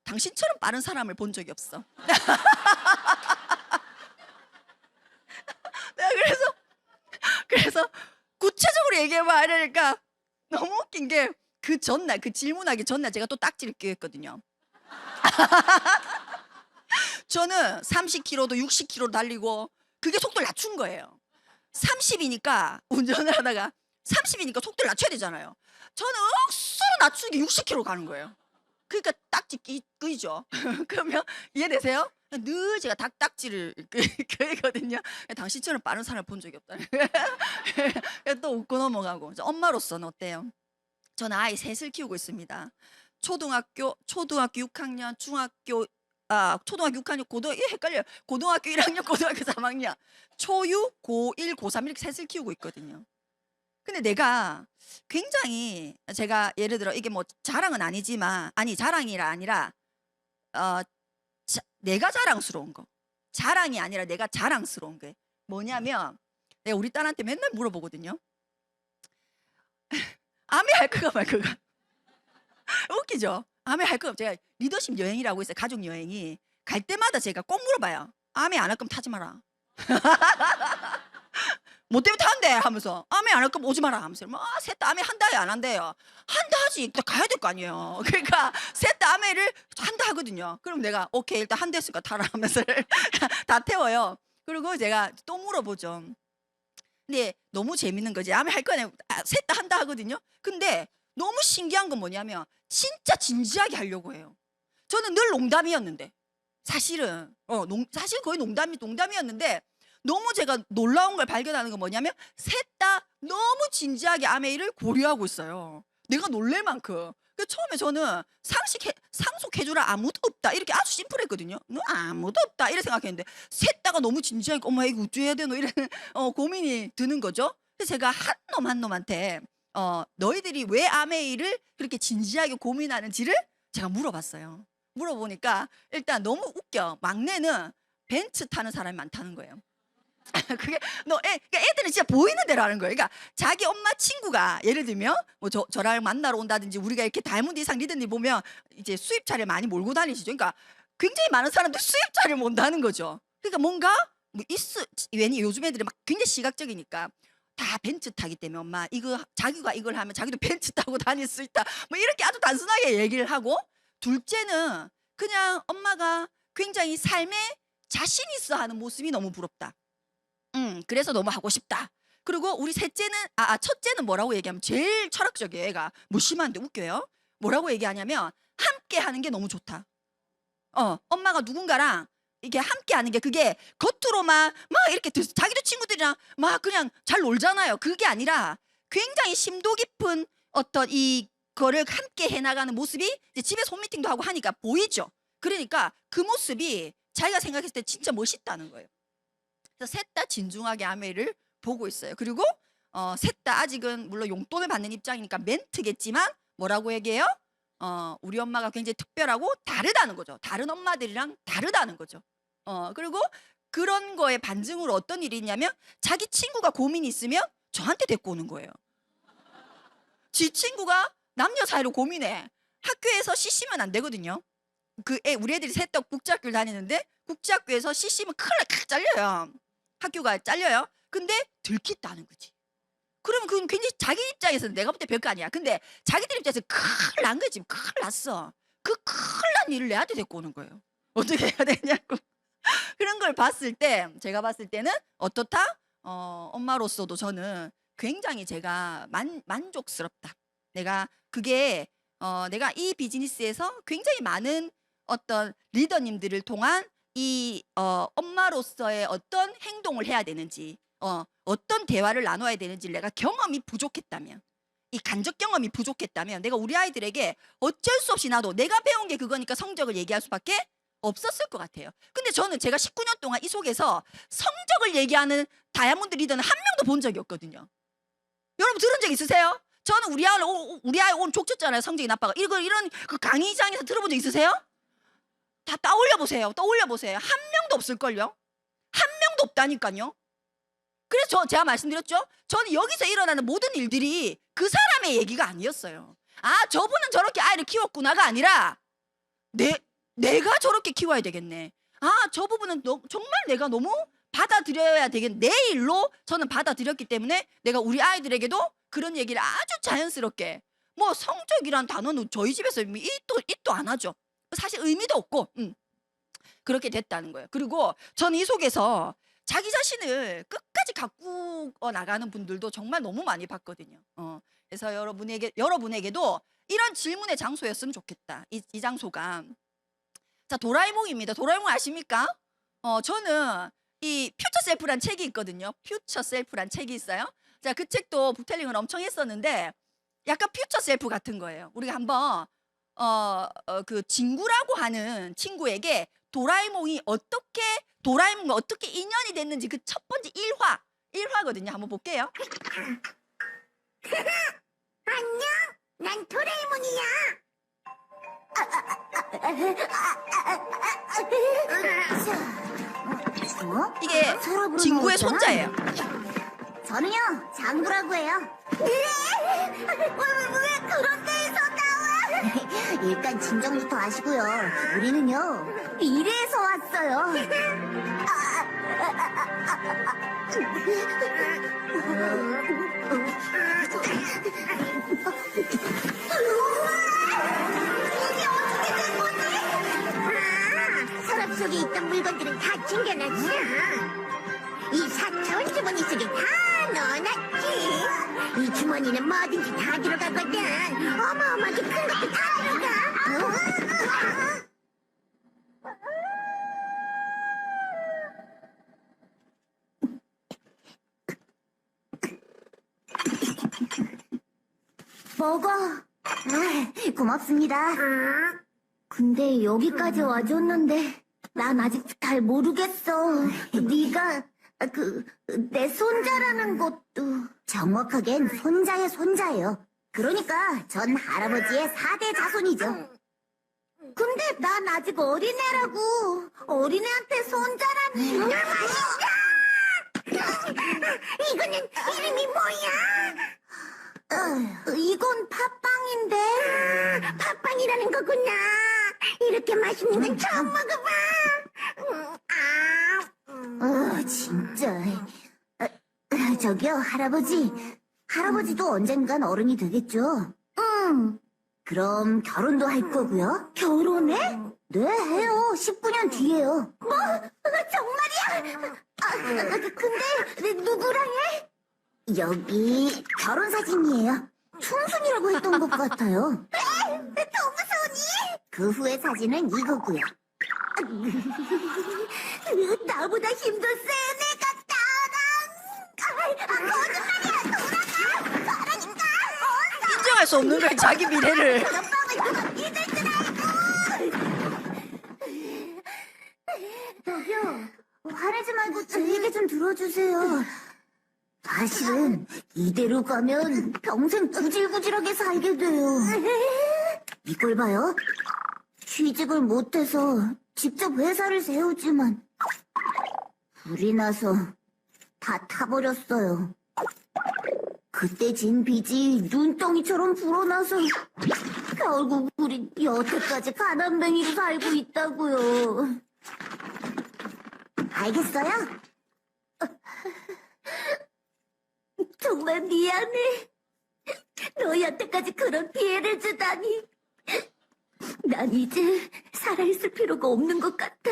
당신처럼 빠른 사람을 본 적이 없어. 내가 그래서 구체적으로 얘기해봐 이러니까 너무 웃긴 게, 그 질문하기 전날 제가 또 딱지를 끼웠거든요. 저는 30km도 60km 달리고 그게 속도를 낮춘 거예요. 30이니까 운전을 하다가 30이니까 속도를 낮춰야 되잖아요. 저는 억수로 낮추게 60km 가는 거예요. 그러니까 딱지 끄이죠. 그러면 이해되세요? 늘 제가 딱지를 끄이거든요. 당신처럼 빠른 사람을 본 적이 없다. 또 웃고 넘어가고. 엄마로서는 어때요? 저는 아이 셋을 키우고 있습니다. 초등학교 6학년, 초등학교 6학년, 헷갈려요. 고등학교 1학년, 고등학교 3학년, 초6, 고1, 고3 이렇게 셋을 키우고 있거든요. 근데 내가 굉장히 제가 예를 들어 이게 뭐 자랑은 아니지만 자랑이라 아니라 내가 자랑스러운 거. 자랑이 아니라 내가 자랑스러운 게 뭐냐면 내가 우리 딸한테 맨날 물어보거든요. 아메 할 거가 말 거가. 웃기죠? 아메 할 거가. 제가 리더십 여행이라고 있어요. 가족 여행이. 갈 때마다 제가 꼭 물어봐요. 아메 안 할 거면 타지 마라. 뭐 때문에 타는데 하면서 아메 안 할 거면 오지 마라 하면서 셋 다 아메 한다요 안 한대요? 한다 하지. 일단 가야 될 거 아니에요. 그러니까 셋 다 아메를 한다 하거든요. 그럼 내가 오케이 일단 한다 했으니까 타라 하면서 다 태워요. 그리고 제가 또 물어보죠. 근데 너무 재밌는 거지. 아메 할 거냐 셋 다 한다 하거든요. 근데 너무 신기한 건 뭐냐면 진짜 진지하게 하려고 해요. 저는 늘 농담이었는데 사실은 사실 거의 농담이었는데 너무 제가 놀라운 걸 발견하는 건 뭐냐면 셋 다 너무 진지하게 아메이를 고려하고 있어요. 내가 놀랄 만큼. 그 처음에 저는 상속해주라 아무도 없다 이렇게 아주 심플했거든요. 아무도 없다 이렇게 생각했는데 셋 다가 너무 진지하게 엄마 이거 어째야 되노 이런 고민이 드는 거죠. 그래서 제가 한 놈한테 너희들이 왜 아메이를 그렇게 진지하게 고민하는지를 제가 물어봤어요. 물어보니까 일단 너무 웃겨. 막내는 벤츠 타는 사람이 많다는 거예요. 그러니까 애들은 진짜 보이는 대로 하는 거예요. 그러니까 자기 엄마 친구가 예를 들면 뭐 저랑 만나러 온다든지 우리가 이렇게 다이아몬드 이상 리더님 보면 이제 수입차를 많이 몰고 다니시죠. 그러니까 굉장히 많은 사람들이 수입차를 몬다는 거죠. 그러니까 뭔가 괜히 요즘 애들이 막 굉장히 시각적이니까 다 벤츠 타기 때문에 엄마 자기가 이걸 하면 자기도 벤츠 타고 다닐 수 있다. 뭐 이렇게 아주 단순하게 얘기를 하고 둘째는 그냥 엄마가 굉장히 삶에 자신 있어 하는 모습이 너무 부럽다. 그래서 너무 하고 싶다. 그리고 우리 첫째는 뭐라고 얘기하면 제일 철학적이에요. 애가 무심한데 웃겨요. 뭐라고 얘기하냐면 함께 하는 게 너무 좋다. 엄마가 누군가랑 이게 함께 하는 게 그게 겉으로만 막 이렇게 자기도 친구들이랑 막 그냥 잘 놀잖아요. 그게 아니라 굉장히 심도 깊은 어떤 이거를 함께 해나가는 모습이 이제 집에서 홈미팅도 하고 하니까 보이죠. 그러니까 그 모습이 자기가 생각했을 때 진짜 멋있다는 거예요. 그래서 셋 다 진중하게 아메를 보고 있어요. 그리고 셋 다 아직은 물론 용돈을 받는 입장이니까 멘트겠지만 뭐라고 얘기해요? 우리 엄마가 굉장히 특별하고 다르다는 거죠. 다른 엄마들이랑 다르다는 거죠. 그리고 그런 거에 반증으로 어떤 일이 있냐면 자기 친구가 고민이 있으면 저한테 데리고 오는 거예요. 지 친구가 남녀 사이로 고민해. 학교에서 씻으면 안 되거든요. 우리 애들이 셋 다 국제학교를 다니는데 국제학교에서 씻으면 큰일 잘려요. 학교가 잘려요. 근데 들켰다는 거지. 그러면 그건 굉장히 자기 입장에서는 내가 볼 때 별거 아니야. 근데 자기들 입장에서 큰일 난 거지. 큰일 났어. 그 큰일 난 일을 내한테 데리고 오는 거예요. 어떻게 해야 되냐고. 그런 걸 봤을 때 제가 봤을 때는 어떻다? 엄마로서도 저는 굉장히 제가 만족스럽다. 내가 내가 이 비즈니스에서 굉장히 많은 어떤 리더님들을 통한 이 엄마로서의 어떤 행동을 해야 되는지 어떤 대화를 나눠야 되는지 내가 경험이 부족했다면 이 간접 경험이 부족했다면 내가 우리 아이들에게 어쩔 수 없이 나도 내가 배운 게 그거니까 성적을 얘기할 수밖에 없었을 것 같아요. 근데 저는 제가 19년 동안 이 속에서 성적을 얘기하는 다이아몬드 리더는 한 명도 본 적이 없거든요. 여러분 들은 적 있으세요? 저는 우리 아이 오늘 족쳤잖아요. 성적이 나빠가. 이런 그 강의장에서 들어본 적 있으세요? 다 떠올려 보세요. 한 명도 없을걸요? 한 명도 없다니까요. 그래서 제가 말씀드렸죠. 저는 여기서 일어나는 모든 일들이 그 사람의 얘기가 아니었어요. 저분은 저렇게 아이를 키웠구나가 아니라 내가 저렇게 키워야 되겠네. 저 부분은 정말 내가 너무 받아들여야 되겠네. 내 일로 저는 받아들였기 때문에 내가 우리 아이들에게도 그런 얘기를 아주 자연스럽게 뭐 성적이란 단어는 저희 집에서 1도 안 하죠. 사실 의미도 없고 그렇게 됐다는 거예요. 그리고 저는 이 속에서 자기 자신을 끝까지 가꾸어 나가는 분들도 정말 너무 많이 봤거든요. 그래서 여러분에게도 이런 질문의 장소였으면 좋겠다. 이 장소가. 자, 도라에몽입니다. 도라에몽 아십니까? 저는 이 퓨처 셀프란 책이 있거든요. 퓨처 셀프란 책이 있어요. 자, 그 책도 북텔링을 엄청 했었는데 약간 퓨처 셀프 같은 거예요. 우리가 한번 그 친구라고 하는 친구에게 도라에몽과 어떻게 인연이 됐는지 그 첫 번째 1화거든요. 한번 볼게요. 안녕, 난 도라에몽이야. 이게 서로 부르는 친구의 거잖아. 손자예요. 저는요, 장구라고 해요. 왜 그런 데에서 나와? 일단 진정부터 하시고요. 우리는요, 미래에서 왔어요. 이게 어떻게 된 거지? 서랍 속에 있던 물건들은 다 챙겨놨어. 이 4차원 주머니 속에 다 넣어놨지. 이 주머니는 뭐든지 다 들어가거든. 어마어마하게 큰 것도 다 들어가. 먹어. 고맙습니다. 근데 여기까지 와줬는데 난 아직 잘 모르겠어. 네가 내 손자라는 것도 정확하겐 손자의 손자예요. 그러니까 전 할아버지의 4대 자손이죠. 근데 난 아직 어린애라고. 어린애한테 손자라니. 이거는 이름이 뭐야? 이건 팥빵인데. 팥빵이라는 거구나. 이렇게 맛있는 건 처음 먹어봐. 진짜. 저기요, 할아버지. 할아버지도 언젠간 어른이 되겠죠? 그럼 결혼도 할 거고요? 결혼해? 네, 해요. 19년 뒤에요. 뭐? 정말이야? 근데 누구랑 해? 여기 결혼 사진이에요. 퉁순이라고 했던 것 같아요. 동순이? 그 후의 사진은 이거고요. 나보다 힘도 센 애 같다. 거짓말이야. 돌아가. 그러니까. 인정할 수 없는 거예요. 자기 미래를. 저기요, 화내지 말고 제 얘기 좀 들어주세요. 사실은 이대로 가면 평생 구질구질하게 살게 돼요. 이걸 봐요. 취직을 못해서 직접 회사를 세우지만 불이 나서 다 타버렸어요. 그때 진 빚이 눈덩이처럼 불어나서 결국 우린 여태까지 가난뱅이로 살고 있다고요. 알겠어요? 정말 미안해. 너 여태까지 그런 피해를 주다니. 난 이제 살아있을 필요가 없는 것 같아.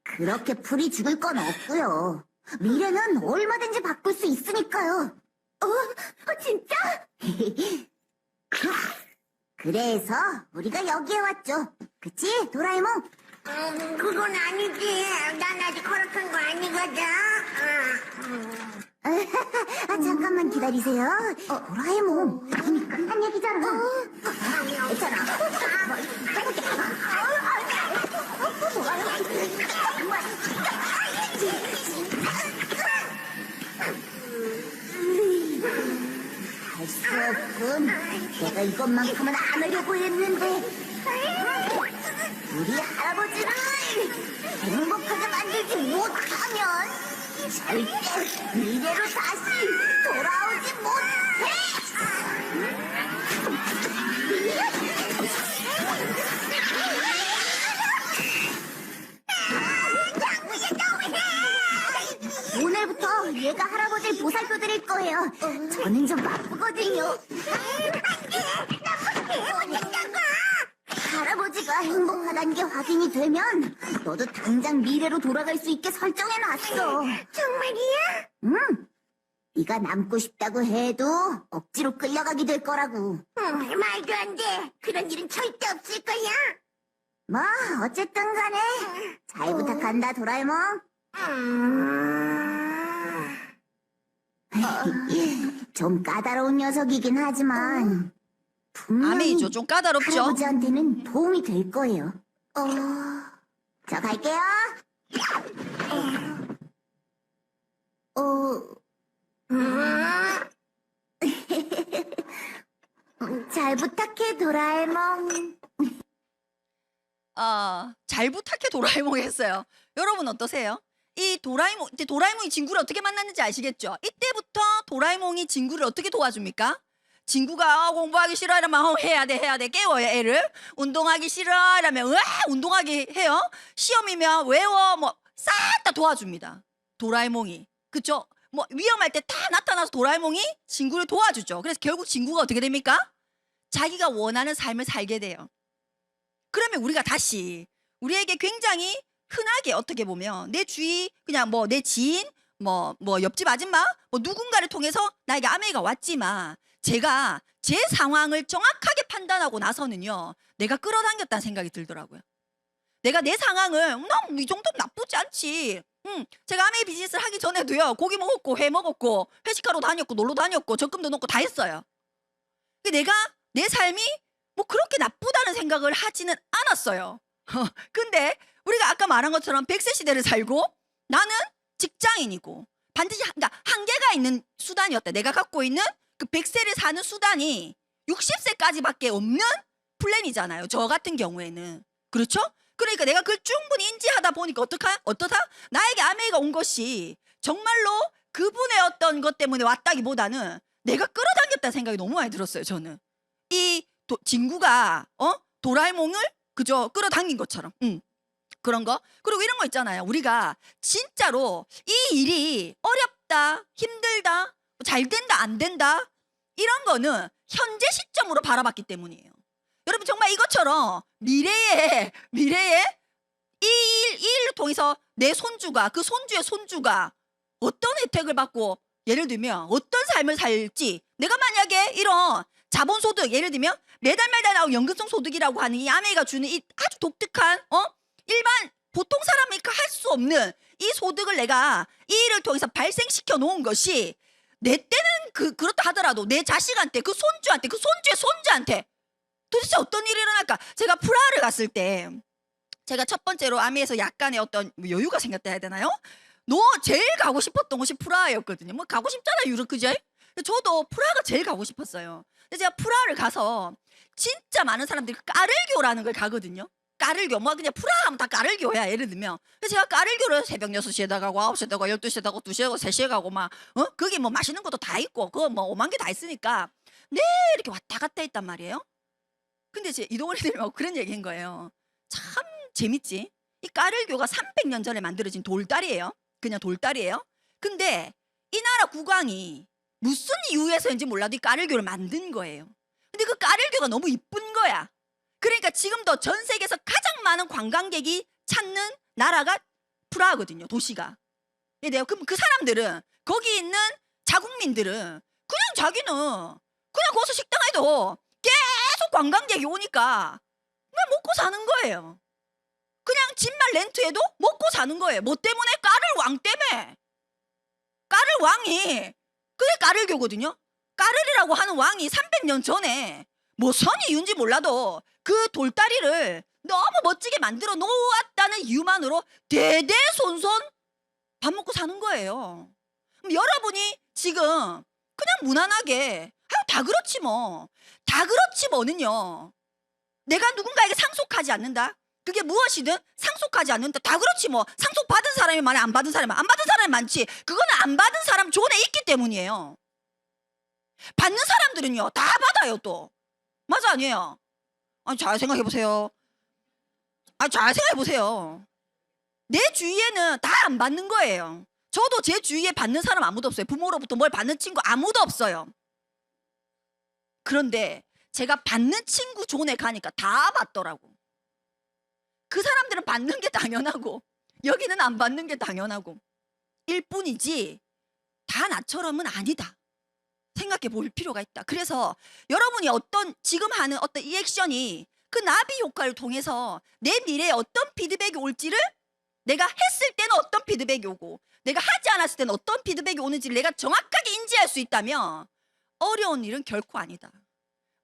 그렇게 풀이 죽을 건 없고요. 미래는 얼마든지 바꿀 수 있으니까요. 진짜? 그래서 우리가 여기에 왔죠. 그치, 도라에몽? 그건 아니지. 난 아직 허락한 거 아니거든. 잠깐만 기다리세요. 도라에몽, 이미 끝난 얘기잖아. 괜찮아. 할 수 없군. 내가 이것만큼은 안 하려고 했는데. 우리 할아버지를 행복하게 만들지 못하면 절대 미래로 다시 돌아오지 못해. 오늘부터 얘가 할아버지를 보살펴드릴 거예요. 저는 좀 바쁘거든요. 안돼, 나 못한다고. 할아버지가 행복하다는 게 확인이 되면 너도 당장 미래로 돌아갈 수 있게 설정해놨어. 정말이야? 응. 네가 남고 싶다고 해도 억지로 끌려가게 될 거라고. 말도 안 돼. 그런 일은 절대 없을 거야. 뭐 어쨌든 간에 잘 부탁한다, 도라에몽. 좀 까다로운 녀석이긴 하지만 분명히 아메이죠. 좀 까다롭죠. 할아버지한테는 도움이 될 거예요. 저 갈게요. 잘 부탁해, 도라에몽. 잘 부탁해 도라에몽 했어요. 여러분 어떠세요? 이 도라에몽이 친구를 어떻게 만났는지 아시겠죠? 이때부터 도라에몽이 친구를 어떻게 도와줍니까? 친구가 공부하기 싫어 이러면 해야 돼 깨워요 애를. 운동하기 싫어 이러면 운동하기 해요. 시험이면 외워 뭐 싹 다 도와줍니다. 도라에몽이. 그쵸? 뭐 위험할 때 다 나타나서 도라에몽이 친구를 도와주죠. 그래서 결국 친구가 어떻게 됩니까? 자기가 원하는 삶을 살게 돼요. 그러면 우리가 다시 우리에게 굉장히 흔하게 어떻게 보면 내 주위 그냥 뭐 내 지인 뭐 옆집 아줌마 뭐 누군가를 통해서 나에게 아메이가 왔지만 제가 제 상황을 정확하게 판단하고 나서는요 내가 끌어당겼다는 생각이 들더라고요. 내가 내 상황을 이 정도면 나쁘지 않지. 제가 아메이 비즈니스를 하기 전에도요 고기 먹었고 회 먹었고 회식하러 다녔고 놀러 다녔고 적금도 넣고 다 했어요. 내가 내 삶이 뭐 그렇게 나쁘다는 생각을 하지는 않았어요. 근데 우리가 아까 말한 것처럼 100세 시대를 살고 나는 직장인이고 반드시 그러니까 한계가 있는 수단이었다. 내가 갖고 있는 그 100세를 사는 수단이 60세까지밖에 없는 플랜이잖아요. 저 같은 경우에는. 그렇죠? 그러니까 내가 그걸 충분히 인지하다 보니까 어떠다? 나에게 아메이가 온 것이 정말로 그분의 어떤 것 때문에 왔다기보다는 내가 끌어당겼다는 생각이 너무 많이 들었어요. 저는. 이 친구가 도라에몽을 그저 끌어당긴 것처럼 그런 거. 그리고 이런 거 있잖아요. 우리가 진짜로 이 일이 어렵다 힘들다 잘 된다 안 된다 이런 거는 현재 시점으로 바라봤기 때문이에요. 여러분 정말 이것처럼 미래에 이 일을 통해서 내 손주가 그 손주의 손주가 어떤 혜택을 받고 예를 들면 어떤 삶을 살지 내가 만약에 이런 자본소득 예를 들면 매달 나오는 연금성 소득이라고 하는 이 아메이가 주는 이 아주 독특한 일반 보통 사람이 할 수 없는 이 소득을 내가 이 일을 통해서 발생시켜 놓은 것이 내 때는 그렇다 하더라도 내 자식한테 그 손주한테 그 손주의 손주한테 도대체 어떤 일이 일어날까? 제가 프라하를 갔을 때 제가 첫 번째로 아메이에서 약간의 어떤 여유가 생겼다 해야 되나요? 제일 가고 싶었던 곳이 프라하였거든요. 뭐 가고 싶잖아요 유럽 그죠? 저도 프라하가 제일 가고 싶었어요. 근데 제가 프라하를 가서 진짜 많은 사람들이 까를교라는 걸 가거든요. 까를교 뭐 그냥 프라하 하면 다 까를교야 예를 들면. 그래서 제가 까를교를 새벽 6시에다 가고 9시에다 가고 12시에다 가고 2시에 가고 3시에 가고 막 거기 뭐 맛있는 것도 다 있고 그거 뭐 5만 개 다 있으니까 네 이렇게 왔다 갔다 했단 말이에요. 근데 제 이동원이들이 그런 얘기인 거예요. 참 재밌지. 이 까를교가 300년 전에 만들어진 돌다리예요. 그냥 돌다리예요. 근데 이 나라 국왕이 무슨 이유에서인지 몰라도 이 까를교를 만든 거예요. 근데 그 까를교가 너무 이쁜 거야. 그러니까 지금도 전 세계에서 가장 많은 관광객이 찾는 나라가 프라하거든요. 도시가. 그럼 그 사람들은 거기 있는 자국민들은 그냥 자기는 그냥 거기서 식당에도 계속 관광객이 오니까 그냥 먹고 사는 거예요. 그냥 집만 렌트해도 먹고 사는 거예요. 뭐 때문에? 까를왕 때문에. 까를왕이 그게 까를교거든요. 까를이라고 하는 왕이 300년 전에 뭐 선 이유인지 몰라도 그 돌다리를 너무 멋지게 만들어 놓았다는 이유만으로 대대손손 밥 먹고 사는 거예요. 그럼 여러분이 지금 그냥 무난하게 다 그렇지 뭐. 다 그렇지 뭐는요. 내가 누군가에게 상속하지 않는다. 그게 무엇이든 상속하지 않는다. 다 그렇지 뭐. 상속받은 사람이 많아 안 받은 사람이 많아. 안 받은 사람이 많지. 그거는 안 받은 사람 존에 있기 때문이에요. 받는 사람들은요 다 받아요 또. 맞아 아니에요? 아니 잘 생각해보세요. 잘 생각해보세요. 내 주위에는 다 안 받는 거예요. 저도 제 주위에 받는 사람 아무도 없어요. 부모로부터 뭘 받는 친구 아무도 없어요. 그런데 제가 받는 친구 존에 가니까 다 받더라고. 그 사람들은 받는 게 당연하고 여기는 안 받는 게 당연하고 일 뿐이지 다 나처럼은 아니다. 생각해 볼 필요가 있다. 그래서 여러분이 지금 하는 어떤 이 액션이 그 나비 효과를 통해서 내 미래에 어떤 피드백이 올지를 내가 했을 때는 어떤 피드백이 오고 내가 하지 않았을 때는 어떤 피드백이 오는지를 내가 정확하게 인지할 수 있다면 어려운 일은 결코 아니다.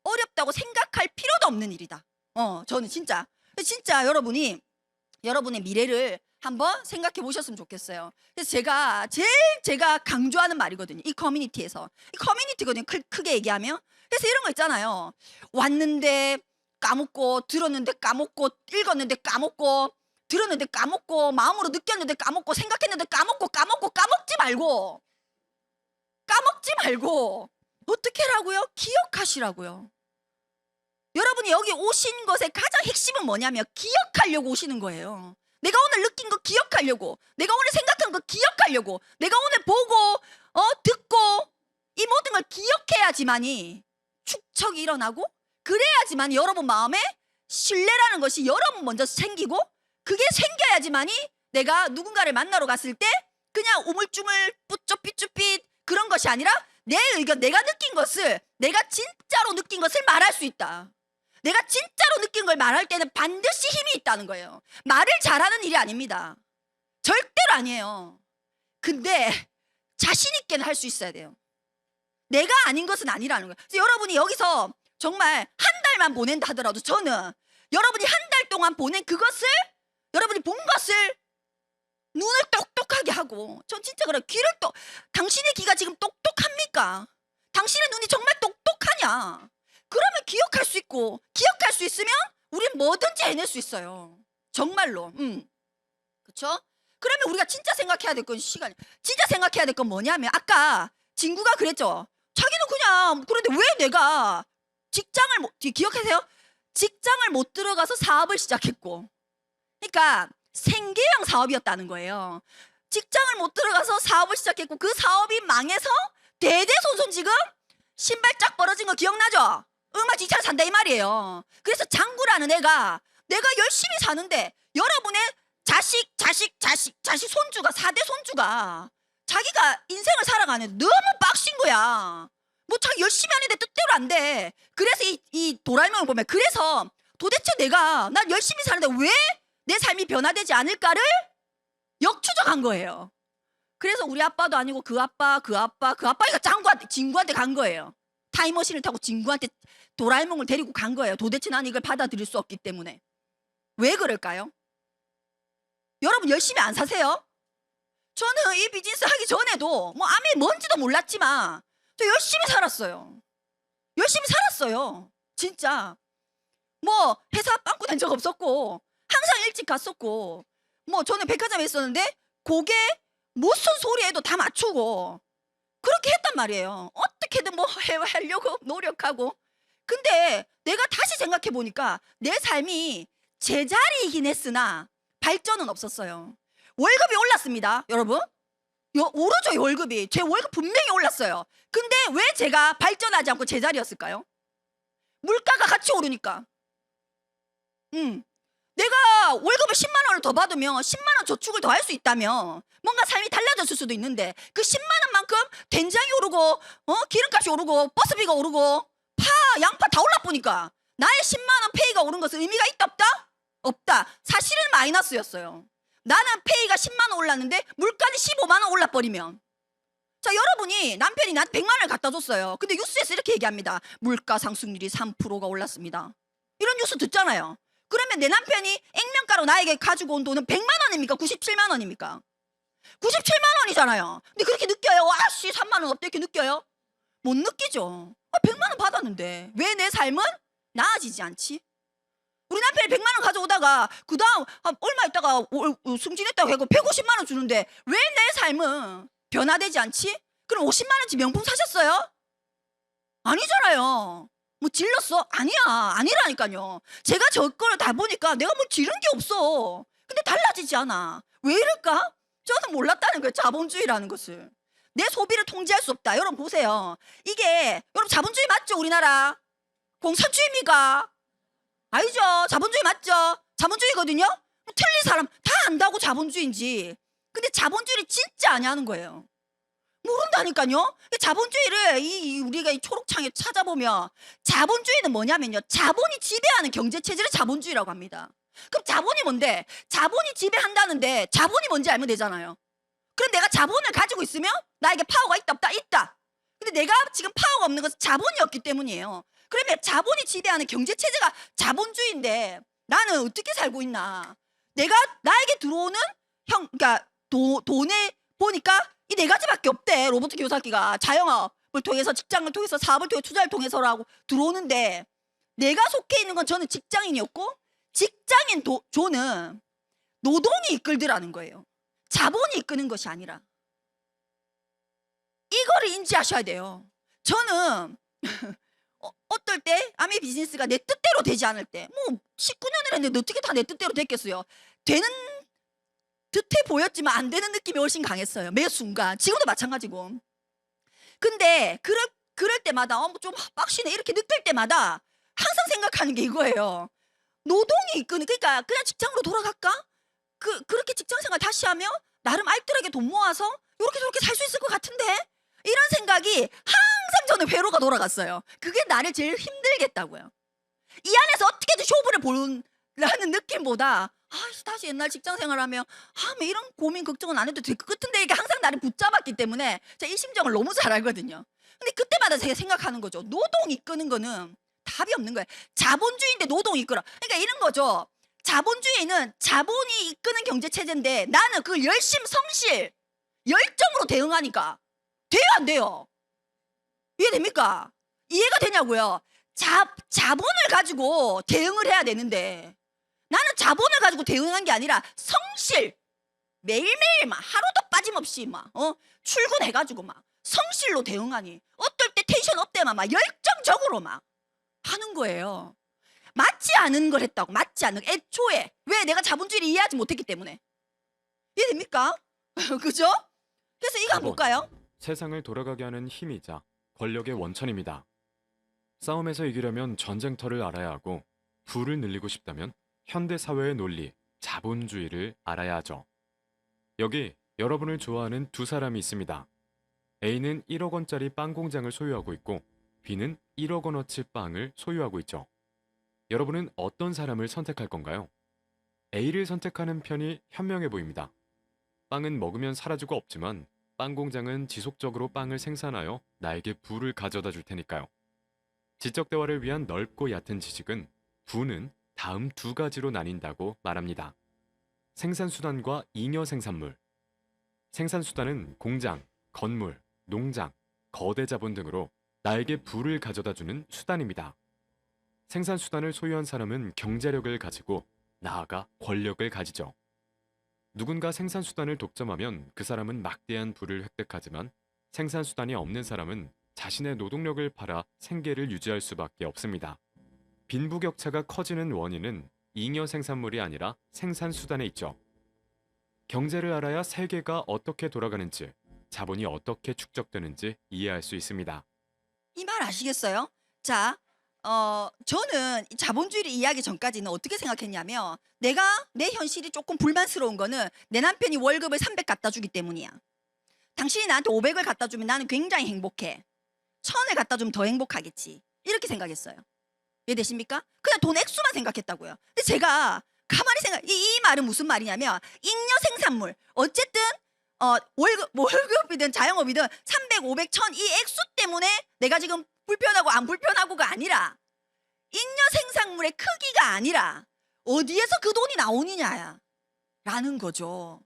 어렵다고 생각할 필요도 없는 일이다. 저는 진짜 여러분이 여러분의 미래를 한번 생각해 보셨으면 좋겠어요. 그래서 제가 강조하는 말이거든요. 이 커뮤니티에서. 이 커뮤니티거든요. 크게 얘기하면. 그래서 이런 거 있잖아요. 왔는데 까먹고, 들었는데 까먹고, 읽었는데 까먹고, 들었는데 까먹고, 마음으로 느꼈는데 까먹고, 생각했는데 까먹지 말고 어떻게 하라고요? 기억하시라고요. 여러분이 여기 오신 것의 가장 핵심은 뭐냐면 기억하려고 오시는 거예요. 내가 오늘 느낀 거 기억하려고, 내가 오늘 생각한 거 기억하려고, 내가 오늘 보고 듣고 이 모든 걸 기억해야지만이 축척이 일어나고 그래야지만 여러분 마음에 신뢰라는 것이 여러분 먼저 생기고 그게 생겨야지만이 내가 누군가를 만나러 갔을 때 그냥 우물쭈물 뿌쭈삐쭈삐 그런 것이 아니라 내 의견, 내가 느낀 것을, 내가 진짜로 느낀 것을 말할 수 있다. 내가 진짜로 느낀 걸 말할 때는 반드시 힘이 있다는 거예요. 말을 잘하는 일이 아닙니다. 절대로 아니에요. 근데 자신 있게는 할 수 있어야 돼요. 내가 아닌 것은 아니라는 거예요. 그래서 여러분이 여기서 정말 한 달만 보낸다 하더라도 저는 여러분이 한 달 동안 보낸 그것을, 여러분이 본 것을 눈을 똑똑하게 하고, 전 진짜 그래요. 당신의 귀가 지금 똑똑합니까? 당신의 눈이 정말 똑똑하냐? 그러면 기억할 수 있고, 기억할 수 있으면 우린 뭐든지 해낼 수 있어요. 정말로. 그렇죠? 그러면 우리가 진짜 생각해야 될 건 진짜 생각해야 될 건 뭐냐면 아까 진구가 그랬죠. 자기는 그냥 그런데 왜 내가 기억하세요? 직장을 못 들어가서 사업을 시작했고, 그러니까 생계형 사업이었다는 거예요. 직장을 못 들어가서 사업을 시작했고 그 사업이 망해서 대대손손 지금 신발 쫙 벌어진 거 기억나죠? 지차를 산다 이 말이에요. 그래서 장구라는 애가 내가 열심히 사는데 여러분의 자식 손주가 4대 손주가 자기가 인생을 살아가는 너무 빡신 거야. 뭐 자기 열심히 하는데 뜻대로 안 돼. 그래서 이 도라에몽을 보면 그래서 도대체 난 열심히 사는데 왜 내 삶이 변화되지 않을까를 역추적한 거예요. 그래서 우리 아빠도 아니고 그 아빠가 진구한테 간 거예요. 타임머신을 타고 진구한테 도라에몽을 데리고 간 거예요. 도대체 나는 이걸 받아들일 수 없기 때문에. 왜 그럴까요? 여러분 열심히 안 사세요? 저는 이 비즈니스 하기 전에도 뭐 암이 뭔지도 몰랐지만 저 열심히 살았어요. 진짜. 뭐 회사 빵꾸 난 적 없었고 항상 일찍 갔었고, 뭐 저는 백화점에 있었는데 고개 무슨 소리 해도 다 맞추고 그렇게 했단 말이에요. 어떻게든 뭐 하려고 노력하고. 근데 내가 다시 생각해 보니까 내 삶이 제자리이긴 했으나 발전은 없었어요. 월급이 올랐습니다, 여러분. 오르죠, 월급이. 제 월급 분명히 올랐어요. 근데 왜 제가 발전하지 않고 제자리였을까요? 물가가 같이 오르니까. 내가 월급을 10만 원을 더 받으면 10만 원 저축을 더 할 수 있다면 뭔가 삶이 달라졌을 수도 있는데 그 10만 원만큼 된장이 오르고 기름값이 오르고 버스비가 오르고 양파 다 올라보니까 나의 10만 원 페이가 오른 것은 의미가 있다 없다? 없다. 사실은 마이너스였어요. 나는 페이가 10만 원 올랐는데 물가는 15만 원 올라버리면, 자, 여러분이 남편이 나한테 100만 원을 갖다 줬어요. 근데 뉴스에서 이렇게 얘기합니다. 물가 상승률이 3%가 올랐습니다. 이런 뉴스 듣잖아요. 그러면 내 남편이 액면가로 나에게 가지고 온 돈은 100만 원입니까? 97만 원입니까? 97만 원이잖아요. 근데 그렇게 느껴요? 아씨 3만 원 없다 이렇게 느껴요? 못 느끼죠. 100만 원 받았는데 왜 내 삶은 나아지지 않지? 우리 남편이 100만 원 가져오다가 그 다음 얼마 있다가 승진했다고 하고 150만 원 주는데 왜 내 삶은 변화되지 않지? 그럼 50만 원치 명품 사셨어요? 아니잖아요. 뭐 질렀어? 아니라니까요. 제가 저 거를 다 보니까 내가 뭐 지른 게 없어. 근데 달라지지 않아. 왜 이럴까? 저는 몰랐다는 거예요. 자본주의라는 것을. 내 소비를 통제할 수 없다. 여러분 보세요. 이게 여러분 자본주의 맞죠? 우리나라. 공산주의입니까? 아니죠. 자본주의 맞죠? 자본주의거든요. 틀린 사람 다 안다고 자본주의인지. 근데 자본주의를 진짜 아냐는 거예요. 모른다니까요. 자본주의를 우리가 이 초록창에 찾아보면 자본주의는 뭐냐면요. 자본이 지배하는 경제 체제를 자본주의라고 합니다. 그럼 자본이 뭔데? 자본이 지배한다는데 자본이 뭔지 알면 되잖아요. 그럼 내가 자본을 가지고 있으면 나에게 파워가 있다 없다? 있다. 근데 내가 지금 파워가 없는 것은 자본이 없기 때문이에요. 그러면 자본이 지배하는 경제 체제가 자본주의인데 나는 어떻게 살고 있나? 내가 나에게 들어오는 그러니까 돈에 보니까 이 네 가지밖에 없대. 로버트 키요사키가 자영업을 통해서 직장을 통해서 사업을 통해 투자를 통해서라고 들어오는데 내가 속해 있는 건 저는 직장인이었고 직장인 조는 노동이 이끌더라는 거예요. 자본이 이끄는 것이 아니라. 이거를 인지하셔야 돼요. 저는 어떨 때 아미 비즈니스가 내 뜻대로 되지 않을 때 뭐 19년을 했는데 어떻게 다 내 뜻대로 됐겠어요. 되는 듯해 보였지만 안 되는 느낌이 훨씬 강했어요. 매 순간. 지금도 마찬가지고. 근데 그럴 때마다 좀 빡시네 이렇게 느낄 때마다 항상 생각하는 게 이거예요. 노동이 이끄는 그러니까 그냥 직장으로 돌아갈까? 그렇게 직장 생활 다시 하면 나름 알뜰하게 돈 모아서 이렇게 저렇게 살 수 있을 것 같은데 이런 생각이 항상 저는 회로가 돌아갔어요. 그게 나를 제일 힘들겠다고요. 이 안에서 어떻게든 쇼부를 보라는 느낌보다 다시 옛날 직장 생활하면 뭐 이런 고민 걱정은 안 해도 될 것 같은데 이게 항상 나를 붙잡았기 때문에 제가 이 심정을 너무 잘 알거든요. 근데 그때마다 제가 생각하는 거죠. 노동 이끄는 거는 답이 없는 거예요. 자본주의인데 노동 이끌어. 그러니까 이런 거죠. 자본주의는 자본이 이끄는 경제 체제인데 나는 그걸 열심 성실 열정으로 대응하니까 돼요 안 돼요? 이해됩니까? 이해가 되냐고요? 자본을 가지고 대응을 해야 되는데 나는 자본을 가지고 대응한 게 아니라 성실 매일매일 막 하루도 빠짐없이 막 출근해가지고 막 성실로 대응하니 어떨 때 텐션 업 때만 막 열정적으로 막 하는 거예요. 맞지 않은 걸 했다고. 맞지 않은 애초에 왜 내가 자본주의를 이해하지 못했기 때문에. 이해됩니까? 그죠? 그래서 이거 한번 볼까요? 세상을 돌아가게 하는 힘이자 권력의 원천입니다. 싸움에서 이기려면 전쟁터를 알아야 하고 부를 늘리고 싶다면 현대 사회의 논리, 자본주의를 알아야 하죠. 여기 여러분을 좋아하는 두 사람이 있습니다. A는 1억 원짜리 빵 공장을 소유하고 있고 B는 1억 원어치 빵을 소유하고 있죠. 여러분은 어떤 사람을 선택할 건가요? A를 선택하는 편이 현명해 보입니다. 빵은 먹으면 사라지고 없지만 빵 공장은 지속적으로 빵을 생산하여 나에게 부를 가져다 줄 테니까요. 지적 대화를 위한 넓고 얕은 지식은 부는 다음 두 가지로 나뉜다고 말합니다. 생산수단과 잉여 생산물. 생산수단은 공장, 건물, 농장, 거대 자본 등으로 나에게 부를 가져다 주는 수단입니다. 생산수단을 소유한 사람은 경제력을 가지고 나아가 권력을 가지죠. 누군가 생산수단을 독점하면 그 사람은 막대한 부를 획득하지만 생산수단이 없는 사람은 자신의 노동력을 팔아 생계를 유지할 수밖에 없습니다. 빈부격차가 커지는 원인은 잉여 생산물이 아니라 생산수단에 있죠. 경제를 알아야 세계가 어떻게 돌아가는지, 자본이 어떻게 축적되는지 이해할 수 있습니다. 이 말 아시겠어요? 자, 저는 이 자본주의를 이해하기 전까지는 어떻게 생각했냐면 내가 내 현실이 조금 불만스러운 거는 내 남편이 월급을 300 갖다 주기 때문이야. 당신이 나한테 500을 갖다 주면 나는 굉장히 행복해. 1000을 갖다 주면 더 행복하겠지. 이렇게 생각했어요. 이해되십니까? 그냥 돈 액수만 생각했다고요. 근데 제가 가만히 이 말은 무슨 말이냐면 잉여 생산물 어쨌든 월급이든 자영업이든 300, 500, 1000 이 액수 때문에 내가 지금 불편하고 안 불편하고가 아니라 잉여 생산물의 크기가 아니라 어디에서 그 돈이 나오느냐야 라는 거죠.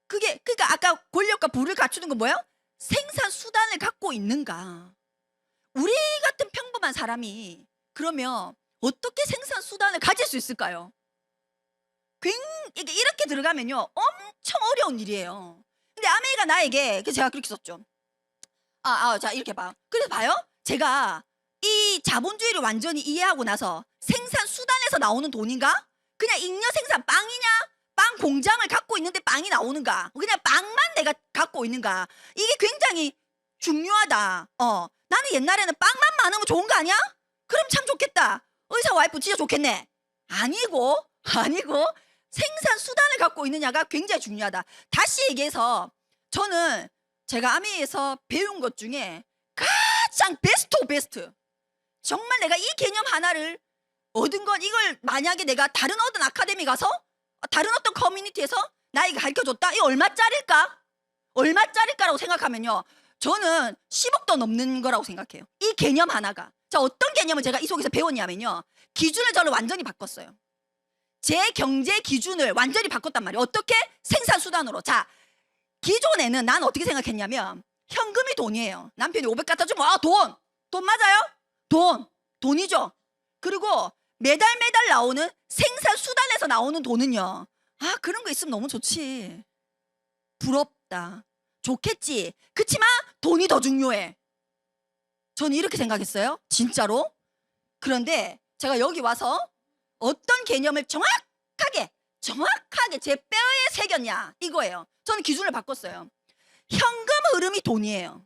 그러니까 아까 권력과 부를 갖추는 건 뭐예요? 생산 수단을 갖고 있는가. 우리 같은 평범한 사람이 그러면 어떻게 생산 수단을 가질 수 있을까요? 이렇게 들어가면요 엄청 어려운 일이에요. 근데 아메이가 나에게 제가 그렇게 썼죠. 자 이렇게 봐요. 그래서 봐요. 제가 이 자본주의를 완전히 이해하고 나서 생산 수단에서 나오는 돈인가? 그냥 잉여 생산 빵이냐? 빵 공장을 갖고 있는데 빵이 나오는가? 그냥 빵만 내가 갖고 있는가? 이게 굉장히 중요하다. 나는 옛날에는 빵만 많으면 좋은 거 아니야? 그럼 참 좋겠다. 의사 와이프 진짜 좋겠네. 아니고 생산 수단을 갖고 있느냐가 굉장히 중요하다. 다시 얘기해서 저는 제가 아미에서 배운 것 중에 가장 베스트 오브 베스트. 정말 내가 이 개념 하나를 얻은 건 이걸 만약에 내가 다른 어떤 아카데미 가서 다른 어떤 커뮤니티에서 나에게 가르쳐줬다. 이거 얼마짜릴까? 얼마짜릴까라고 생각하면요. 저는 10억도 넘는 거라고 생각해요. 이 개념 하나가. 자, 어떤 개념을 제가 이 속에서 배웠냐면요. 기준을 저를 완전히 바꿨어요. 제 경제 기준을 완전히 바꿨단 말이에요. 어떻게? 생산수단으로. 자, 기존에는 난 어떻게 생각했냐면 현금이 돈이에요. 남편이 500 갖다 주면 돈 맞아요? 돈이죠. 그리고 매달 나오는 생산수단에서 나오는 돈은요. 그런 거 있으면 너무 좋지. 부럽다. 좋겠지. 그치만 돈이 더 중요해. 저는 이렇게 생각했어요. 진짜로. 그런데 제가 여기 와서 어떤 개념을 정확하게 제 뼈에 새겼냐 이거예요. 저는 기준을 바꿨어요. 현금 흐름이 돈이에요.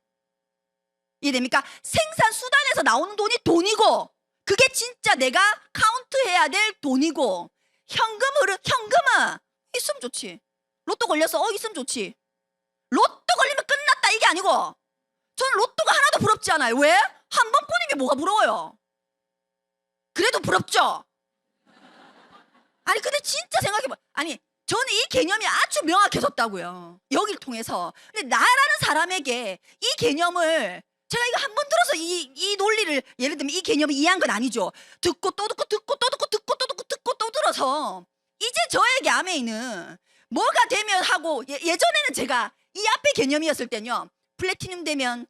이해됩니까? 생산수단에서 나오는 돈이 돈이고 그게 진짜 내가 카운트해야 될 돈이고 현금은 있으면 좋지. 로또 걸려서 있으면 좋지. 로또 걸리면 끝났다 이게 아니고 저는 로또가 하나도 부럽지 않아요. 왜? 한 번뿐인 게 뭐가 부러워요? 그래도 부럽죠? 아니 근데 진짜 생각해봐. 아니 저는 이 개념이 아주 명확해졌다고요. 여기를 통해서. 근데 나라는 사람에게 이 개념을 제가 이거 한 번 들어서 이 논리를 예를 들면 이 개념을 이해한 건 아니죠. 듣고 또 듣고 또 들어서 이제 저에게 아메이는 뭐가 되면 하고 예전에는 제가 이 앞에 개념이었을 때는요. 플래티넘 되면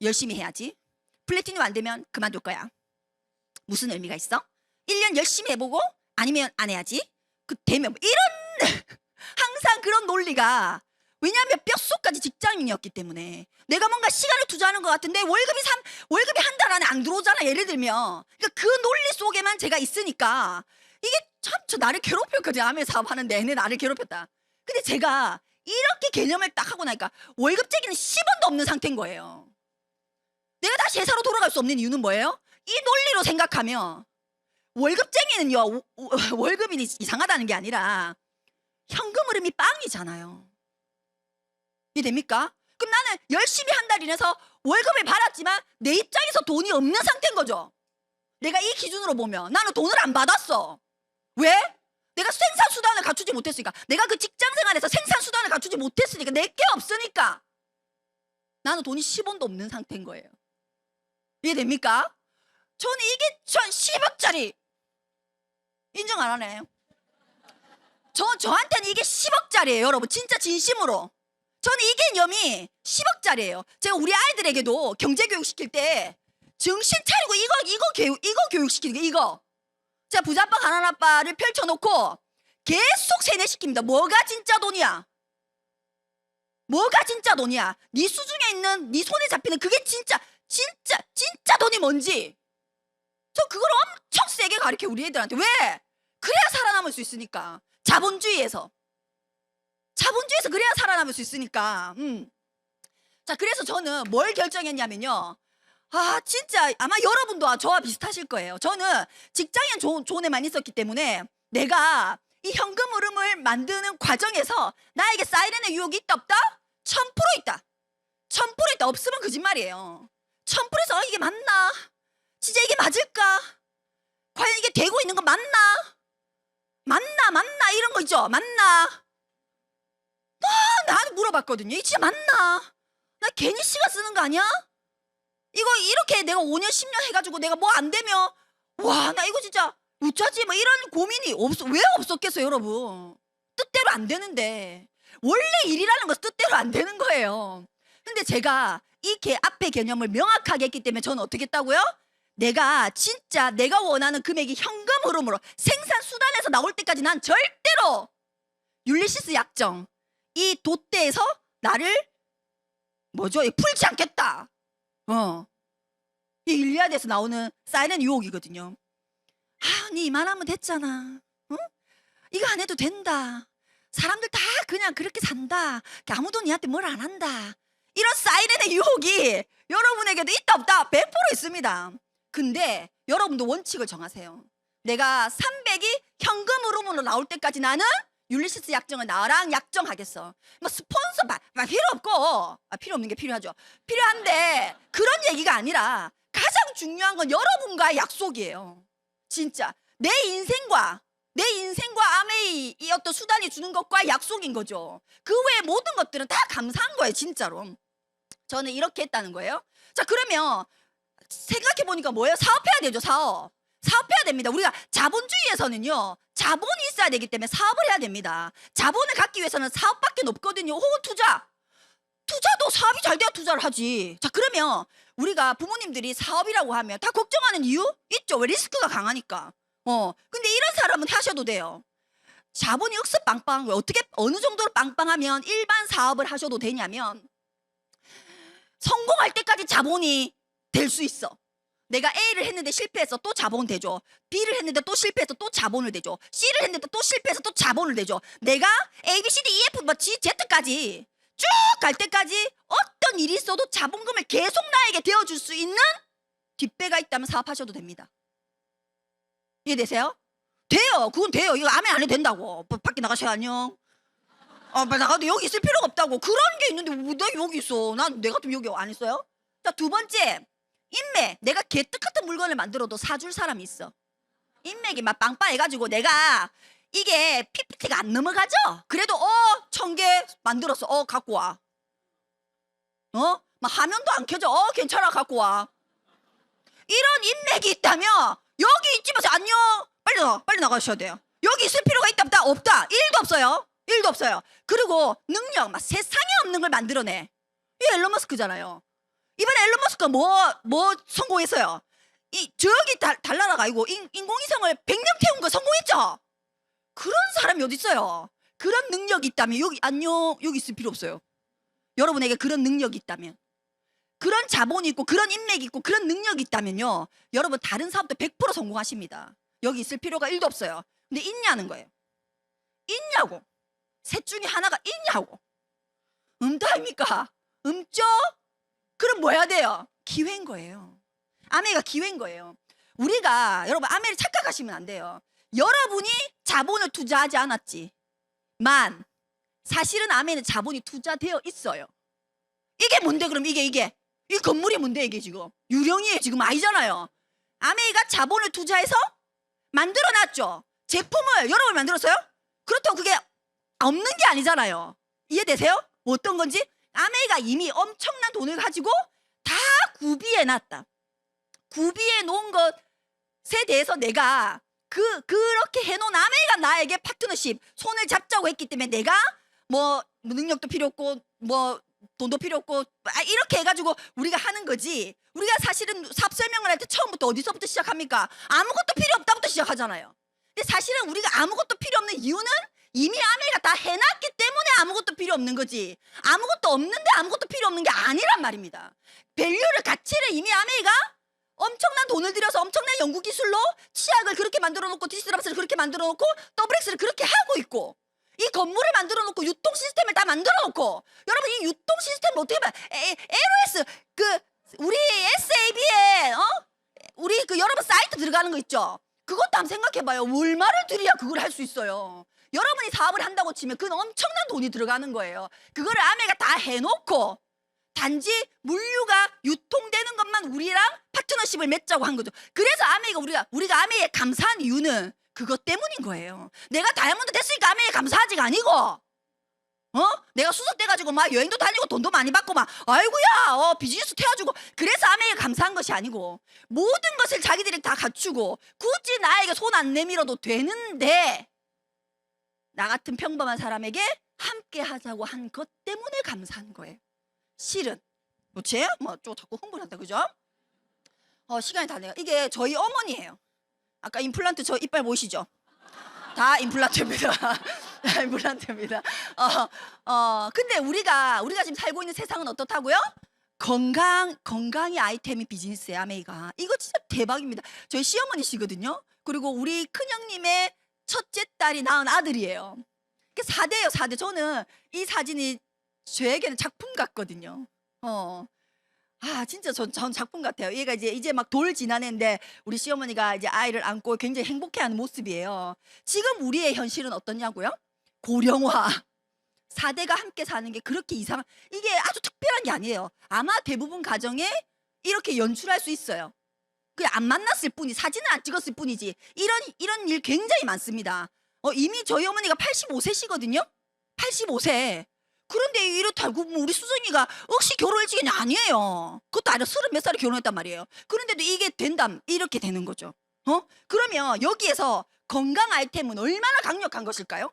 열심히 해야지. 플래티넘 안 되면 그만둘 거야. 무슨 의미가 있어? 1년 열심히 해보고 아니면 안 해야지. 되면 이런 항상 그런 논리가 왜냐하면 뼛속까지 직장인이었기 때문에 내가 뭔가 시간을 투자하는 것 같은데 월급이 한 달 안에 안 들어오잖아. 예를 들면 그러니까 그 논리 속에만 제가 있으니까 이게 참 저 나를 괴롭혔거든요. 아메 사업하는 내내 나를 괴롭혔다. 근데 제가 이렇게 개념을 딱 하고 나니까 월급쟁이는 10원도 없는 상태인 거예요. 내가 다시 회사로 돌아갈 수 없는 이유는 뭐예요? 이 논리로 생각하면 월급쟁이는요 월급이 이상하다는 게 아니라 현금 흐름이 빵이잖아요. 이해됩니까? 그럼 나는 열심히 한 달 일해서 월급을 받았지만 내 입장에서 돈이 없는 상태인 거죠. 내가 이 기준으로 보면 나는 돈을 안 받았어. 왜? 내가 생산수단을 갖추지 못했으니까. 내가 그 직장생활에서 생산수단을 갖추지 못했으니까. 내게 없으니까 나는 돈이 10원도 없는 상태인 거예요. 이해됩니까? 저는 이게 10억짜리 인정 안 하네. 저한테는 이게 10억짜리예요 여러분. 진짜 진심으로 저는 이 개념이 10억짜리예요 제가 우리 아이들에게도 경제교육 시킬 때 정신 차리고 이거 교육 시키는 게 이거. 제가 부자아빠 가난아빠를 펼쳐놓고 계속 세뇌시킵니다. 뭐가 진짜 돈이야? 뭐가 진짜 돈이야? 네 수중에 있는 네 손에 잡히는 그게 진짜 돈이 뭔지 저 그걸 엄청 세게 가르쳐 우리 애들한테. 왜? 그래야 살아남을 수 있으니까. 자본주의에서 그래야 살아남을 수 있으니까. 자, 그래서 저는 뭘 결정했냐면요. 진짜 아마 여러분도 저와 비슷하실 거예요. 저는 직장인 존에만 있었기 때문에 내가 이 현금 흐름을 만드는 과정에서 나에게 사이렌의 유혹이 있다 없다? 1000% 있다. 1000% 있다. 없으면 거짓말이에요. 1000%에서 이게 맞나? 진짜 이게 맞을까? 과연 이게 되고 있는 거 맞나 이런 거 있죠. 맞나? 나는 물어봤거든요. 이게 진짜 맞나? 나 괜히 시간 쓰는 거 아니야? 이거 이렇게 내가 5년 10년 해가지고 내가 뭐 안 되면 와 나 이거 진짜 어쩌지 뭐 이런 고민이 왜 없었겠어요 여러분. 뜻대로 안 되는데 원래 일이라는 건 뜻대로 안 되는 거예요. 근데 제가 이 앞에 개념을 명확하게 했기 때문에 저는 어떻게 했다고요? 내가 진짜 내가 원하는 금액이 현금 흐름으로 생산수단에서 나올 때까지 난 절대로 율리시스 약정 이 돛대에서 나를 풀지 않겠다. 이 일리아드에서 나오는 사이렌 유혹이거든요. 네 이만하면 됐잖아. 응? 이거 안 해도 된다. 사람들 다 그냥 그렇게 산다. 아무도 니한테 뭘 안 한다. 이런 사이렌의 유혹이 여러분에게도 있다 없다? 100% 있습니다. 근데 여러분도 원칙을 정하세요. 내가 300이 현금으로 나올 때까지 나는 율리시스 약정을 나랑 약정하겠어. 뭐 스폰서 필요 없고, 필요 없는 게 필요하죠. 필요한데 그런 얘기가 아니라 가장 중요한 건 여러분과의 약속이에요. 진짜 내 인생과 아메이 이 어떤 수단이 주는 것과 약속인 거죠. 그 외의 모든 것들은 다 감사한 거예요, 진짜로. 저는 이렇게 했다는 거예요. 자, 그러면 생각해 보니까 뭐예요? 사업해야 되죠, 사업해야 됩니다. 우리가 자본주의에서는요, 자본이 있어야 되기 때문에 사업을 해야 됩니다. 자본을 갖기 위해서는 사업밖에 없거든요. 혹은 투자도 사업이 잘 돼야 투자를 하지. 자, 그러면 우리가 부모님들이 사업이라고 하면 다 걱정하는 이유 있죠. 왜? 리스크가 강하니까. 근데 이런 사람은 하셔도 돼요. 자본이 억수 빵빵한 거예요. 어떻게 어느 정도로 빵빵하면 일반 사업을 하셔도 되냐면, 성공할 때까지 자본이 될 수 있어. 내가 A를 했는데 실패해서 또 자본 되죠. B를 했는데 또 실패해서 또 자본을 되죠. C를 했는데 또 실패해서 또 자본을 되죠. 내가 A, B, C, D, E, F, G, Z까지 쭉 갈 때까지 어떤 일이 있어도 자본금을 계속 나에게 되어줄 수 있는 뒷배가 있다면 사업하셔도 됩니다. 이해되세요? 돼요. 그건 돼요. 이거 아멘 안 해도 된다고. 밖에 나가셔야 안녕. 나가도 여기 있을 필요가 없다고. 그런 게 있는데 왜 나 여기 있어? 내 같으면 여기 안 있어요? 자, 두 번째, 인맥. 내가 개떡 같은 물건을 만들어도 사줄 사람이 있어. 인맥이 막 빵빵해가지고 내가 이게 PPT가 안 넘어가죠? 그래도 1000개 만들었어. 갖고 와. 막 화면도 안 켜져. 괜찮아, 갖고 와. 이런 인맥이 있다면 여기 있지 마세요. 안녕. 빨리 나가셔야 돼요. 여기 있을 필요가 있다 없다? 없다. 1도 없어요. 1도 없어요. 그리고 능력, 막 세상에 없는 걸 만들어내. 이게 앨런 머스크잖아요. 이번에 앨런 머스크가 뭐 성공했어요? 저기 달나라가 아니고 인공위성을 100년 태운 거 성공했죠? 그런 사람이 어디 있어요? 그런 능력이 있다면 여기 있을 필요 없어요. 여러분에게 그런 능력이 있다면, 그런 자본이 있고 그런 인맥이 있고 그런 능력이 있다면요, 여러분 다른 사업도 100% 성공하십니다. 여기 있을 필요가 1도 없어요. 근데 있냐는 거예요. 있냐고. 셋 중에 하나가 있냐고. 음다입니까? 음죠? 그럼 뭐 해야 돼요? 기회인 거예요. 아메가 기회인 거예요. 우리가, 여러분, 아메를 착각하시면 안 돼요. 여러분이 자본을 투자하지 않았지만 사실은 아메는 자본이 투자되어 있어요. 이게 뭔데? 그럼 이게 이 건물이 뭔데? 이게 지금 유령이에요. 지금 아니잖아요. 아메이가 자본을 투자해서 만들어놨죠. 제품을 여러분이 만들었어요? 그렇다고 그게 없는 게 아니잖아요. 이해되세요? 어떤 건지? 아메이가 이미 엄청난 돈을 가지고 다 구비해놨다. 구비해 놓은 것에 대해서 내가 그렇게 해놓은 아메이가 나에게 파트너십 손을 잡자고 했기 때문에 내가 뭐 능력도 필요 없고 뭐 돈도 필요 없고 이렇게 해가지고 우리가 하는 거지. 우리가 사실은 사업 설명을 할 때 처음부터 어디서부터 시작합니까? 아무것도 필요 없다부터 시작하잖아요. 근데 사실은 우리가 아무것도 필요 없는 이유는 이미 아메이가 다 해놨기 때문에 아무것도 필요 없는 거지, 아무것도 없는데 아무것도 필요 없는 게 아니란 말입니다. 밸류를, 가치를 이미 아메이가 엄청난 돈을 들여서 엄청난 연구 기술로 치약을 그렇게 만들어 놓고 디스랍스를 그렇게 만들어 놓고 더블엑스를 그렇게 하고 있고, 이 건물을 만들어 놓고 유통 시스템을 다 만들어 놓고, 여러분 이 유통 시스템을 어떻게 봐? LOS 우리 SAB에 우리 여러분 사이트 들어가는 거 있죠? 그것도 한번 생각해봐요. 얼마를 들여야 그걸 할 수 있어요? 여러분이 사업을 한다고 치면 그건 엄청난 돈이 들어가는 거예요. 그거를 아메가 다 해놓고 단지 물류가 유통되는 것만 우리랑 파트너십을 맺자고 한 거죠. 그래서 아메이가 우리가 아메이에 감사한 이유는 그것 때문인 거예요. 내가 다이아몬드 됐으니까 아메이에 감사하지가 아니고, 내가 수석 돼가지고 막 여행도 다니고 돈도 많이 받고 막 아이고야 비즈니스 태워주고 그래서 아메이에 감사한 것이 아니고, 모든 것을 자기들이 다 갖추고 굳이 나에게 손 안 내밀어도 되는데 나 같은 평범한 사람에게 함께 하자고 한 것 때문에 감사한 거예요. 실은 뭐지? 또 자꾸 흥분을 한다, 그죠? 시간이 다 돼요. 이게 저희 어머니예요. 아까 임플란트 저 이빨 보이시죠? 다 임플란트입니다. 다 임플란트입니다. 근데 우리가 지금 살고 있는 세상은 어떻다고요? 건강이 아이템이 비즈니스예요, 아메이가. 이거 진짜 대박입니다. 저희 시어머니시거든요. 그리고 우리 큰형님의 첫째 딸이 낳은 아들이에요. 4대예요, 4대. 저는 이 사진이 저에게는 작품 같거든요. 아 진짜 전 작품 같아요. 얘가 이제 막 돌 지나는데 우리 시어머니가 이제 아이를 안고 굉장히 행복해하는 모습이에요. 지금 우리의 현실은 어떠냐고요? 고령화. 4대가 함께 사는 게 그렇게 이게 아주 특별한 게 아니에요. 아마 대부분 가정에 이렇게 연출할 수 있어요. 그냥 안 만났을 뿐이 사진을 안 찍었을 뿐이지 이런 일 굉장히 많습니다. 이미 저희 어머니가 85세시거든요. 85세. 그런데 이렇다고 뭐 우리 수정이가 억시 결혼을 지겠냐 아니에요. 그것도 아니라 30몇 살에 결혼했단 말이에요. 그런데도 이게 된담 이렇게 되는 거죠. 그러면 여기에서 건강 아이템은 얼마나 강력한 것일까요?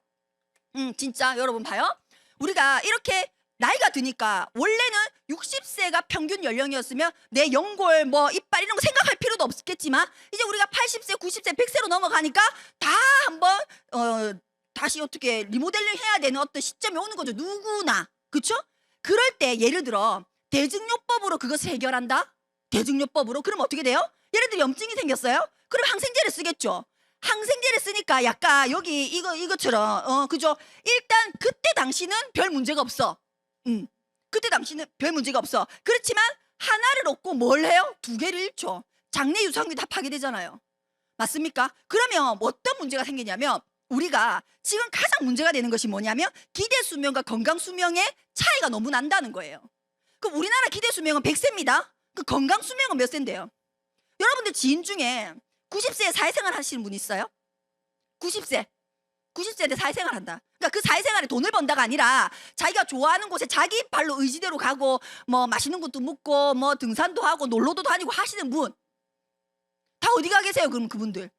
진짜 여러분 봐요. 우리가 이렇게 나이가 드니까 원래는 60세가 평균 연령이었으면 내 연골 뭐 이빨 이런 거 생각할 필요도 없겠지만 이제 우리가 80세, 90세, 100세로 넘어가니까 다 한번 다시 어떻게 리모델링 해야 되는 어떤 시점이 오는 거죠. 누구나. 그쵸? 그럴 때 예를 들어 대증요법으로 그것을 해결한다? 대증요법으로? 그럼 어떻게 돼요? 예를 들어 염증이 생겼어요? 그럼 항생제를 쓰겠죠. 항생제를 쓰니까 약간 여기 이것처럼 그죠? 일단 그때 당시는 별 문제가 없어. 그때 당시는 별 문제가 없어. 그렇지만 하나를 얻고 뭘 해요? 2개를 잃죠. 장내 유산균이 다 파괴되잖아요. 맞습니까? 그러면 어떤 문제가 생기냐면 우리가 지금 가장 문제가 되는 것이 뭐냐면 기대 수명과 건강 수명의 차이가 너무 난다는 거예요. 그럼 우리나라 기대 수명은 100세입니다. 그 건강 수명은 몇 세인데요? 여러분들 지인 중에 90세에 사회생활 하시는 분 있어요? 90세 때 사회생활 한다. 그러니까 그 사회생활에 돈을 번다가 아니라 자기가 좋아하는 곳에 자기 발로 의지대로 가고 뭐 맛있는 것도 먹고 뭐 등산도 하고 놀러도 다니고 하시는 분 다 어디 가 계세요? 그럼 그분들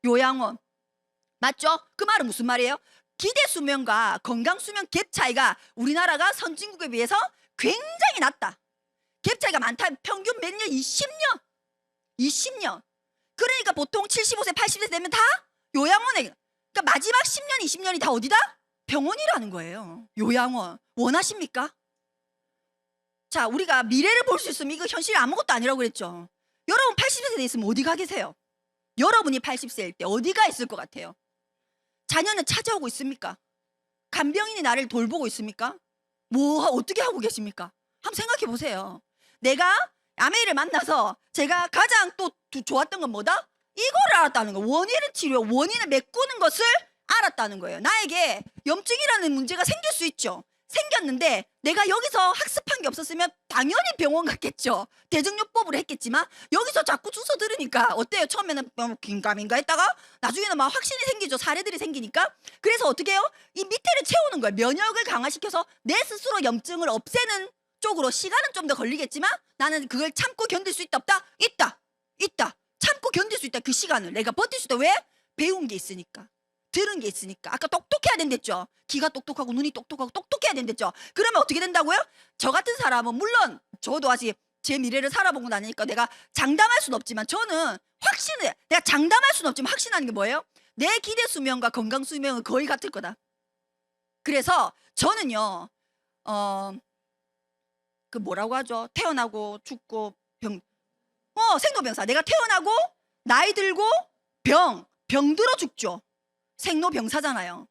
요양원 맞죠? 그 말은 무슨 말이에요? 기대 수명과 건강 수명 갭 차이가 우리나라가 선진국에 비해서 굉장히 낮다. 갭 차이가 많다. 평균 몇 년? 20년. 그러니까 보통 75세, 80세 되면 다 요양원에. 그러니까 마지막 10년, 20년이 다 어디다? 병원이라는 거예요. 요양원. 원하십니까? 자, 우리가 미래를 볼 수 있으면 이거 현실이 아무것도 아니라고 그랬죠. 여러분 80세 돼 있으면 어디 가 계세요? 여러분이 80세일 때 어디가 있을 것 같아요? 자녀는 찾아오고 있습니까? 간병인이 나를 돌보고 있습니까? 어떻게 하고 계십니까? 한번 생각해 보세요. 내가 아메이를 만나서 제가 가장 또 좋았던 건 뭐다? 이거를 알았다는 거. 원인을 원인을 메꾸는 것을 알았다는 거예요. 나에게 염증이라는 문제가 생길 수 있죠. 생겼는데 내가 여기서 학습한 게 없었으면 당연히 병원 갔겠죠. 대증요법으로 했겠지만 여기서 자꾸 주워 들으니까 어때요? 처음에는 긴가민가 했다가 나중에는 막 확신이 생기죠. 사례들이 생기니까. 그래서 어떻게 해요? 이 밑에를 채우는 거예요. 면역을 강화시켜서 내 스스로 염증을 없애는 쪽으로. 시간은 좀 더 걸리겠지만 나는 그걸 참고 견딜 수 있다 없다? 있다. 참고 견딜 수 있다. 그 시간을 내가 버틸 수 있다. 왜? 배운 게 있으니까. 들은 게 있으니까. 아까 똑똑해야 된댔죠. 귀가 똑똑하고 눈이 똑똑하고 똑똑해야 된댔죠. 그러면 어떻게 된다고요? 저 같은 사람은 물론 저도 아직 제 미래를 살아본 건 아니니까 내가 장담할 수는 없지만 저는 확신해. 내가 장담할 수는 없지만 확신하는 게 뭐예요? 내 기대 수명과 건강 수명은 거의 같을 거다. 그래서 저는요. 그 뭐라고 하죠? 태어나고 죽고 생로병사. 내가 태어나고 나이 들고 병 들어 죽죠. 생로병사잖아요.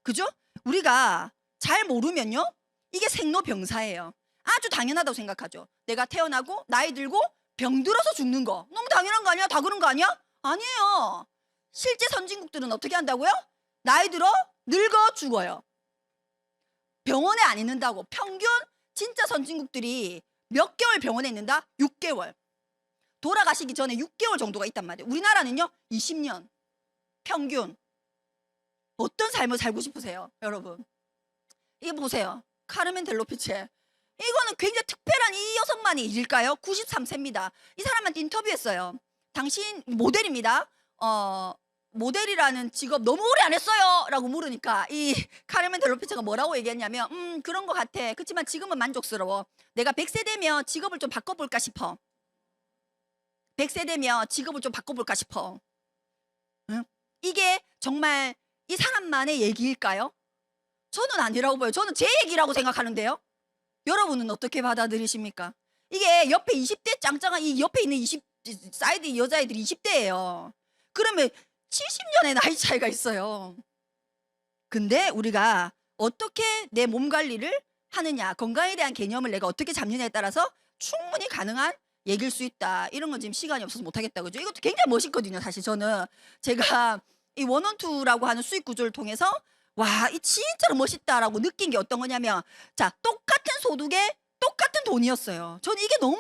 그죠? 우리가 잘 모르면요. 이게 생로병사예요. 아주 당연하다고 생각하죠. 내가 태어나고 나이 들고 병 들어서 죽는 거. 너무 당연한 거 아니야? 다 그런 거 아니야? 아니에요. 실제 선진국들은 어떻게 한다고요? 나이 들어 늙어 죽어요. 병원에 안 있는다고. 평균 진짜 선진국들이 몇 개월 병원에 있는다? 6개월. 돌아가시기 전에 6개월 정도가 있단 말이에요. 우리나라는요 20년 평균. 어떤 삶을 살고 싶으세요 여러분? 이거 보세요. 카르멘 델로피체. 이거는 굉장히 특별한 이 여성만이 일일까요? 93세입니다. 이 사람한테 인터뷰했어요. 당신 모델입니다. 모델이라는 직업 너무 오래 안 했어요 라고 물으니까 이 카르멘 델로피체가 뭐라고 얘기했냐면 그런 것 같아. 그렇지만 지금은 만족스러워. 내가 100세 되면 직업을 좀 바꿔볼까 싶어. 100세 되면 직업을 좀 바꿔볼까 싶어. 응? 이게 정말 이 사람만의 얘기일까요? 저는 아니라고 봐요. 저는 제 얘기라고 생각하는데요. 여러분은 어떻게 받아들이십니까? 이게 옆에 20대 짱짱한 이 옆에 있는 20 사이드 여자애들이 20대예요. 그러면 70년의 나이 차이가 있어요. 근데 우리가 어떻게 내 몸 관리를 하느냐, 건강에 대한 개념을 내가 어떻게 잡느냐에 따라서 충분히 가능한 얘기일 수 있다. 이런 건 지금 시간이 없어서 못하겠다. 그죠? 이것도 굉장히 멋있거든요. 사실 저는 제가 이 원원투라고 하는 수익 구조를 통해서 와, 이 진짜로 멋있다라고 느낀 게 어떤 거냐면, 자, 똑같은 소득에 똑같은 돈이었어요. 저는 이게 너무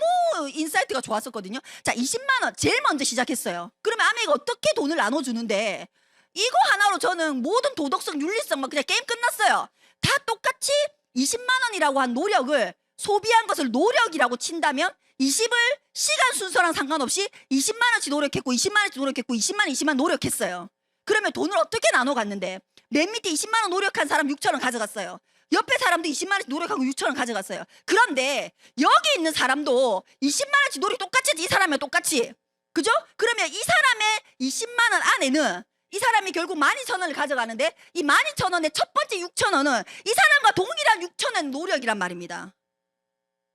인사이트가 좋았었거든요. 자, 20만 원 제일 먼저 시작했어요. 그러면 아메이가 어떻게 돈을 나눠주는데, 이거 하나로 저는 모든 도덕성, 윤리성 막 그냥 게임 끝났어요. 다 똑같이 20만 원이라고 한 노력을 소비한 것을 노력이라고 친다면 20을 시간 순서랑 상관없이 20만 원씩 노력했고 20만 원씩 노력했고 20만 노력했어요. 그러면 돈을 어떻게 나눠 갔는데, 맨 밑에 20만 원 노력한 사람 6천 원 가져갔어요. 옆에 사람도 20만 원씩 노력하고 6천 원 가져갔어요. 그런데 여기 있는 사람도 20만 원씩 노력 똑같이 했지. 이 사람이랑 똑같이. 그죠? 그러면 이 사람의 20만 원 안에는 이 사람이 결국 12,000원을 가져가는데, 이 12,000원의 첫 번째 6,000원은 이 사람과 동일한 6,000원 노력이란 말입니다.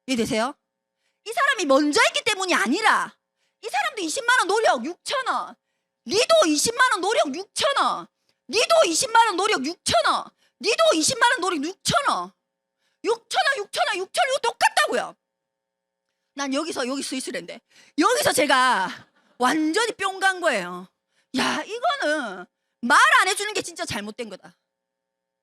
이해되세요? 이 사람이 먼저 했기 때문이 아니라 이 사람도 20만 원 노력 6,000원, 니도 20만 원 노력 6,000원, 니도 20만 원 노력 6,000원, 니도 20만 원 노력 6,000원, 6,000원 이거 똑같다고요. 난 여기서 스위스랜드 여기서 제가 완전히 뿅 간 거예요. 야, 이거는 말 안 해주는 게 진짜 잘못된 거다.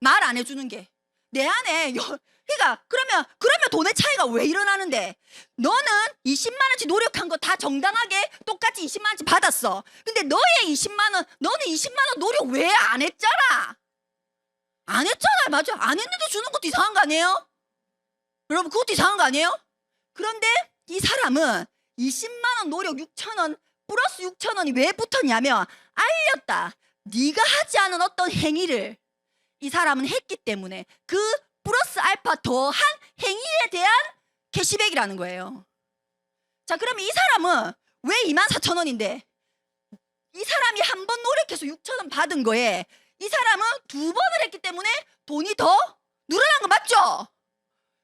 말 안 해주는 게 내 안에 그러니까 그러면 돈의 차이가 왜 일어나는데, 너는 20만 원씩 노력한 거 다 정당하게 똑같이 20만 원씩 받았어. 근데 너의 20만 원, 너는 20만 원 노력 왜 안 했잖아. 안 했잖아요. 맞아. 안 했는데 주는 것도 이상한 거 아니에요? 여러분, 그것도 이상한 거 아니에요? 그런데 이 사람은 20만 원 노력 6,000원 플러스 6,000원이 왜 붙었냐면, 알렸다. 네가 하지 않은 어떤 행위를 이 사람은 했기 때문에 그 플러스 알파 더한 행위에 대한 캐시백이라는 거예요. 자, 그러면 이 사람은 왜 24,000원인데 이 사람이 한 번 노력해서 6,000원 받은 거에 이 사람은 두 번을 했기 때문에 돈이 더 늘어난 거 맞죠?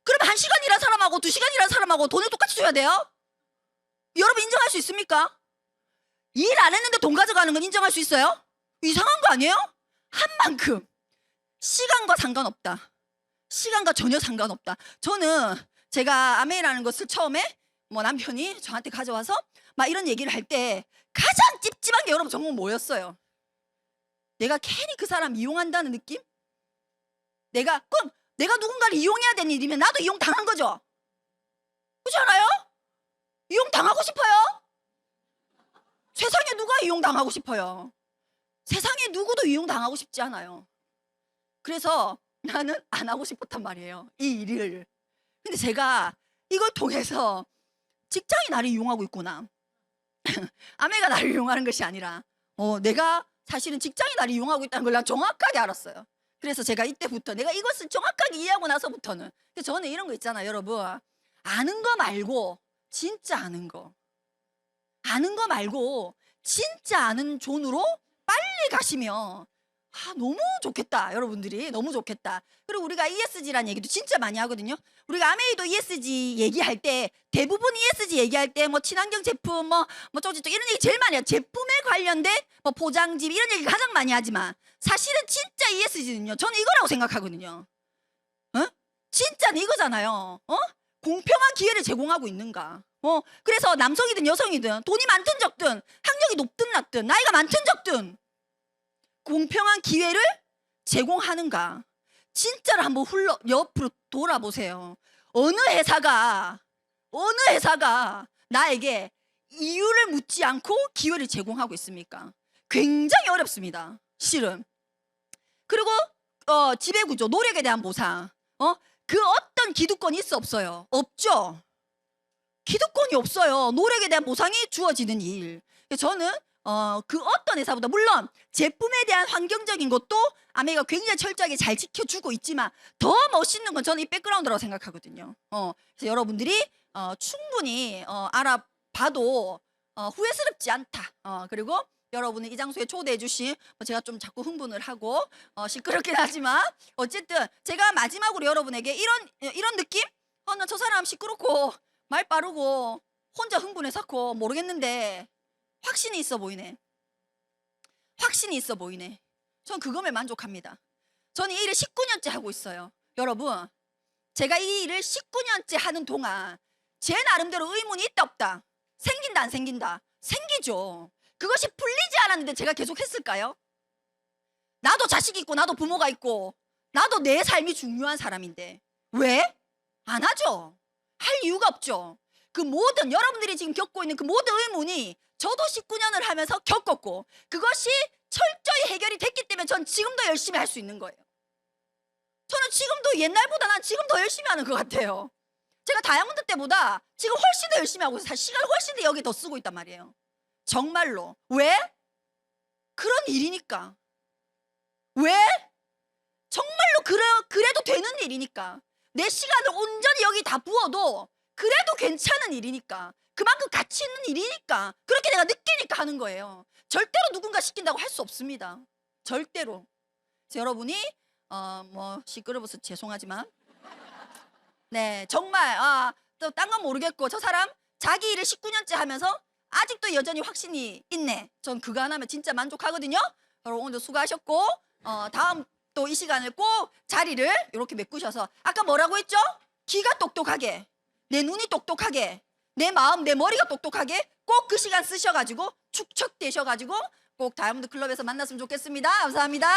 그러면 1시간 일한 사람하고 2시간 일한 사람하고 돈을 똑같이 줘야 돼요? 여러분, 인정할 수 있습니까? 일 안 했는데 돈 가져가는 건 인정할 수 있어요? 이상한 거 아니에요? 한 만큼 시간과 상관없다. 시간과 전혀 상관없다. 저는 제가 아메이라는 것을 처음에 남편이 저한테 가져와서 막 이런 얘기를 할 때 가장 찝찝한 게 여러분 정말 뭐였어요? 내가 괜히 그 사람 이용한다는 느낌? 내가 누군가를 이용해야 되는 일이면 나도 이용 당한 거죠. 그렇지 않아요? 이용 당하고 싶어요? 세상에 누가 이용 당하고 싶어요? 세상에 누구도 이용 당하고 싶지 않아요. 그래서 나는 안 하고 싶었단 말이에요, 이 일을. 근데 제가 이걸 통해서 직장이 나를 이용하고 있구나. 아내가 나를 이용하는 것이 아니라 내가 사실은 직장이 나를 이용하고 있다는 걸 난 정확하게 알았어요. 그래서 제가 이때부터 내가 이것을 정확하게 이해하고 나서부터는, 저는 이런 거 있잖아요, 여러분. 아는 거 말고 진짜 아는 거 말고 진짜 아는 존으로 빨리 가시면 너무 좋겠다. 여러분들이 너무 좋겠다. 그리고 우리가 ESG라는 얘기도 진짜 많이 하거든요. 우리가 아메이도 ESG 얘기할 때 대부분 ESG 얘기할 때 친환경 제품 저기 이런 얘기 제일 많이 해요. 제품에 관련된 포장지 이런 얘기 가장 많이 하지만, 사실은 진짜 ESG는요, 저는 이거라고 생각하거든요. 진짜는 이거잖아요. 공평한 기회를 제공하고 있는가. 그래서 남성이든 여성이든 돈이 많든 적든 학력이 높든 낮든 나이가 많든 적든 공평한 기회를 제공하는가. 진짜로 한번 옆으로 돌아보세요. 어느 회사가 나에게 이유를 묻지 않고 기회를 제공하고 있습니까? 굉장히 어렵습니다, 실은. 그리고 지배구조, 노력에 대한 보상, 그 어떤 기득권이 있어 없어요? 없죠. 기득권이 없어요. 노력에 대한 보상이 주어지는 일. 저는 그 어떤 회사보다, 물론 제품에 대한 환경적인 것도 아메이가 굉장히 철저하게 잘 지켜주고 있지만 더 멋있는 건 저는 이 백그라운드라고 생각하거든요. 그래서 여러분들이 충분히 알아봐도 후회스럽지 않다. 그리고 여러분을 이 장소에 초대해 주신, 제가 좀 자꾸 흥분을 하고 시끄럽긴 하지만 어쨌든 제가 마지막으로 여러분에게 이런 느낌? 나 저 사람 시끄럽고 말 빠르고 혼자 흥분해서 모르겠는데 확신이 있어 보이네. 전 그거면 만족합니다. 저는 이 일을 19년째 하고 있어요. 여러분, 제가 이 일을 19년째 하는 동안 제 나름대로 의문이 있다 없다? 생긴다 안 생긴다? 생기죠. 그것이 풀리지 않았는데 제가 계속 했을까요? 나도 자식 있고 나도 부모가 있고 나도 내 삶이 중요한 사람인데 왜? 안 하죠. 할 이유가 없죠. 그 모든 여러분들이 지금 겪고 있는 그 모든 의문이 저도 19년을 하면서 겪었고 그것이 철저히 해결이 됐기 때문에 전 지금도 열심히 할 수 있는 거예요. 저는 지금도 옛날보다 난 지금 더 열심히 하는 것 같아요. 제가 다이아몬드 때보다 지금 훨씬 더 열심히 하고 있어요. 시간을 훨씬 더 여기 더 쓰고 있단 말이에요. 정말로. 왜? 그런 일이니까. 왜? 정말로 그래도 되는 일이니까. 내 시간을 온전히 여기 다 부어도 그래도 괜찮은 일이니까. 그만큼 가치 있는 일이니까. 그렇게 내가 느끼니까 하는 거예요. 절대로 누군가 시킨다고 할 수 없습니다. 절대로. 그래서 여러분이 뭐 시끄러워서 죄송하지만 네 정말 또 딴 건 모르겠고 저 사람 자기 일을 19년째 하면서 아직도 여전히 확신이 있네. 전 그거 하나면 진짜 만족하거든요. 여러분 오늘도 수고하셨고 다음 또 이 시간을 꼭 자리를 이렇게 메꾸셔서 아까 뭐라고 했죠? 귀가 똑똑하게 내 눈이 똑똑하게 내 마음 내 머리가 똑똑하게 꼭 그 시간 쓰셔가지고 축적되셔가지고 꼭 다이아몬드 클럽에서 만났으면 좋겠습니다. 감사합니다.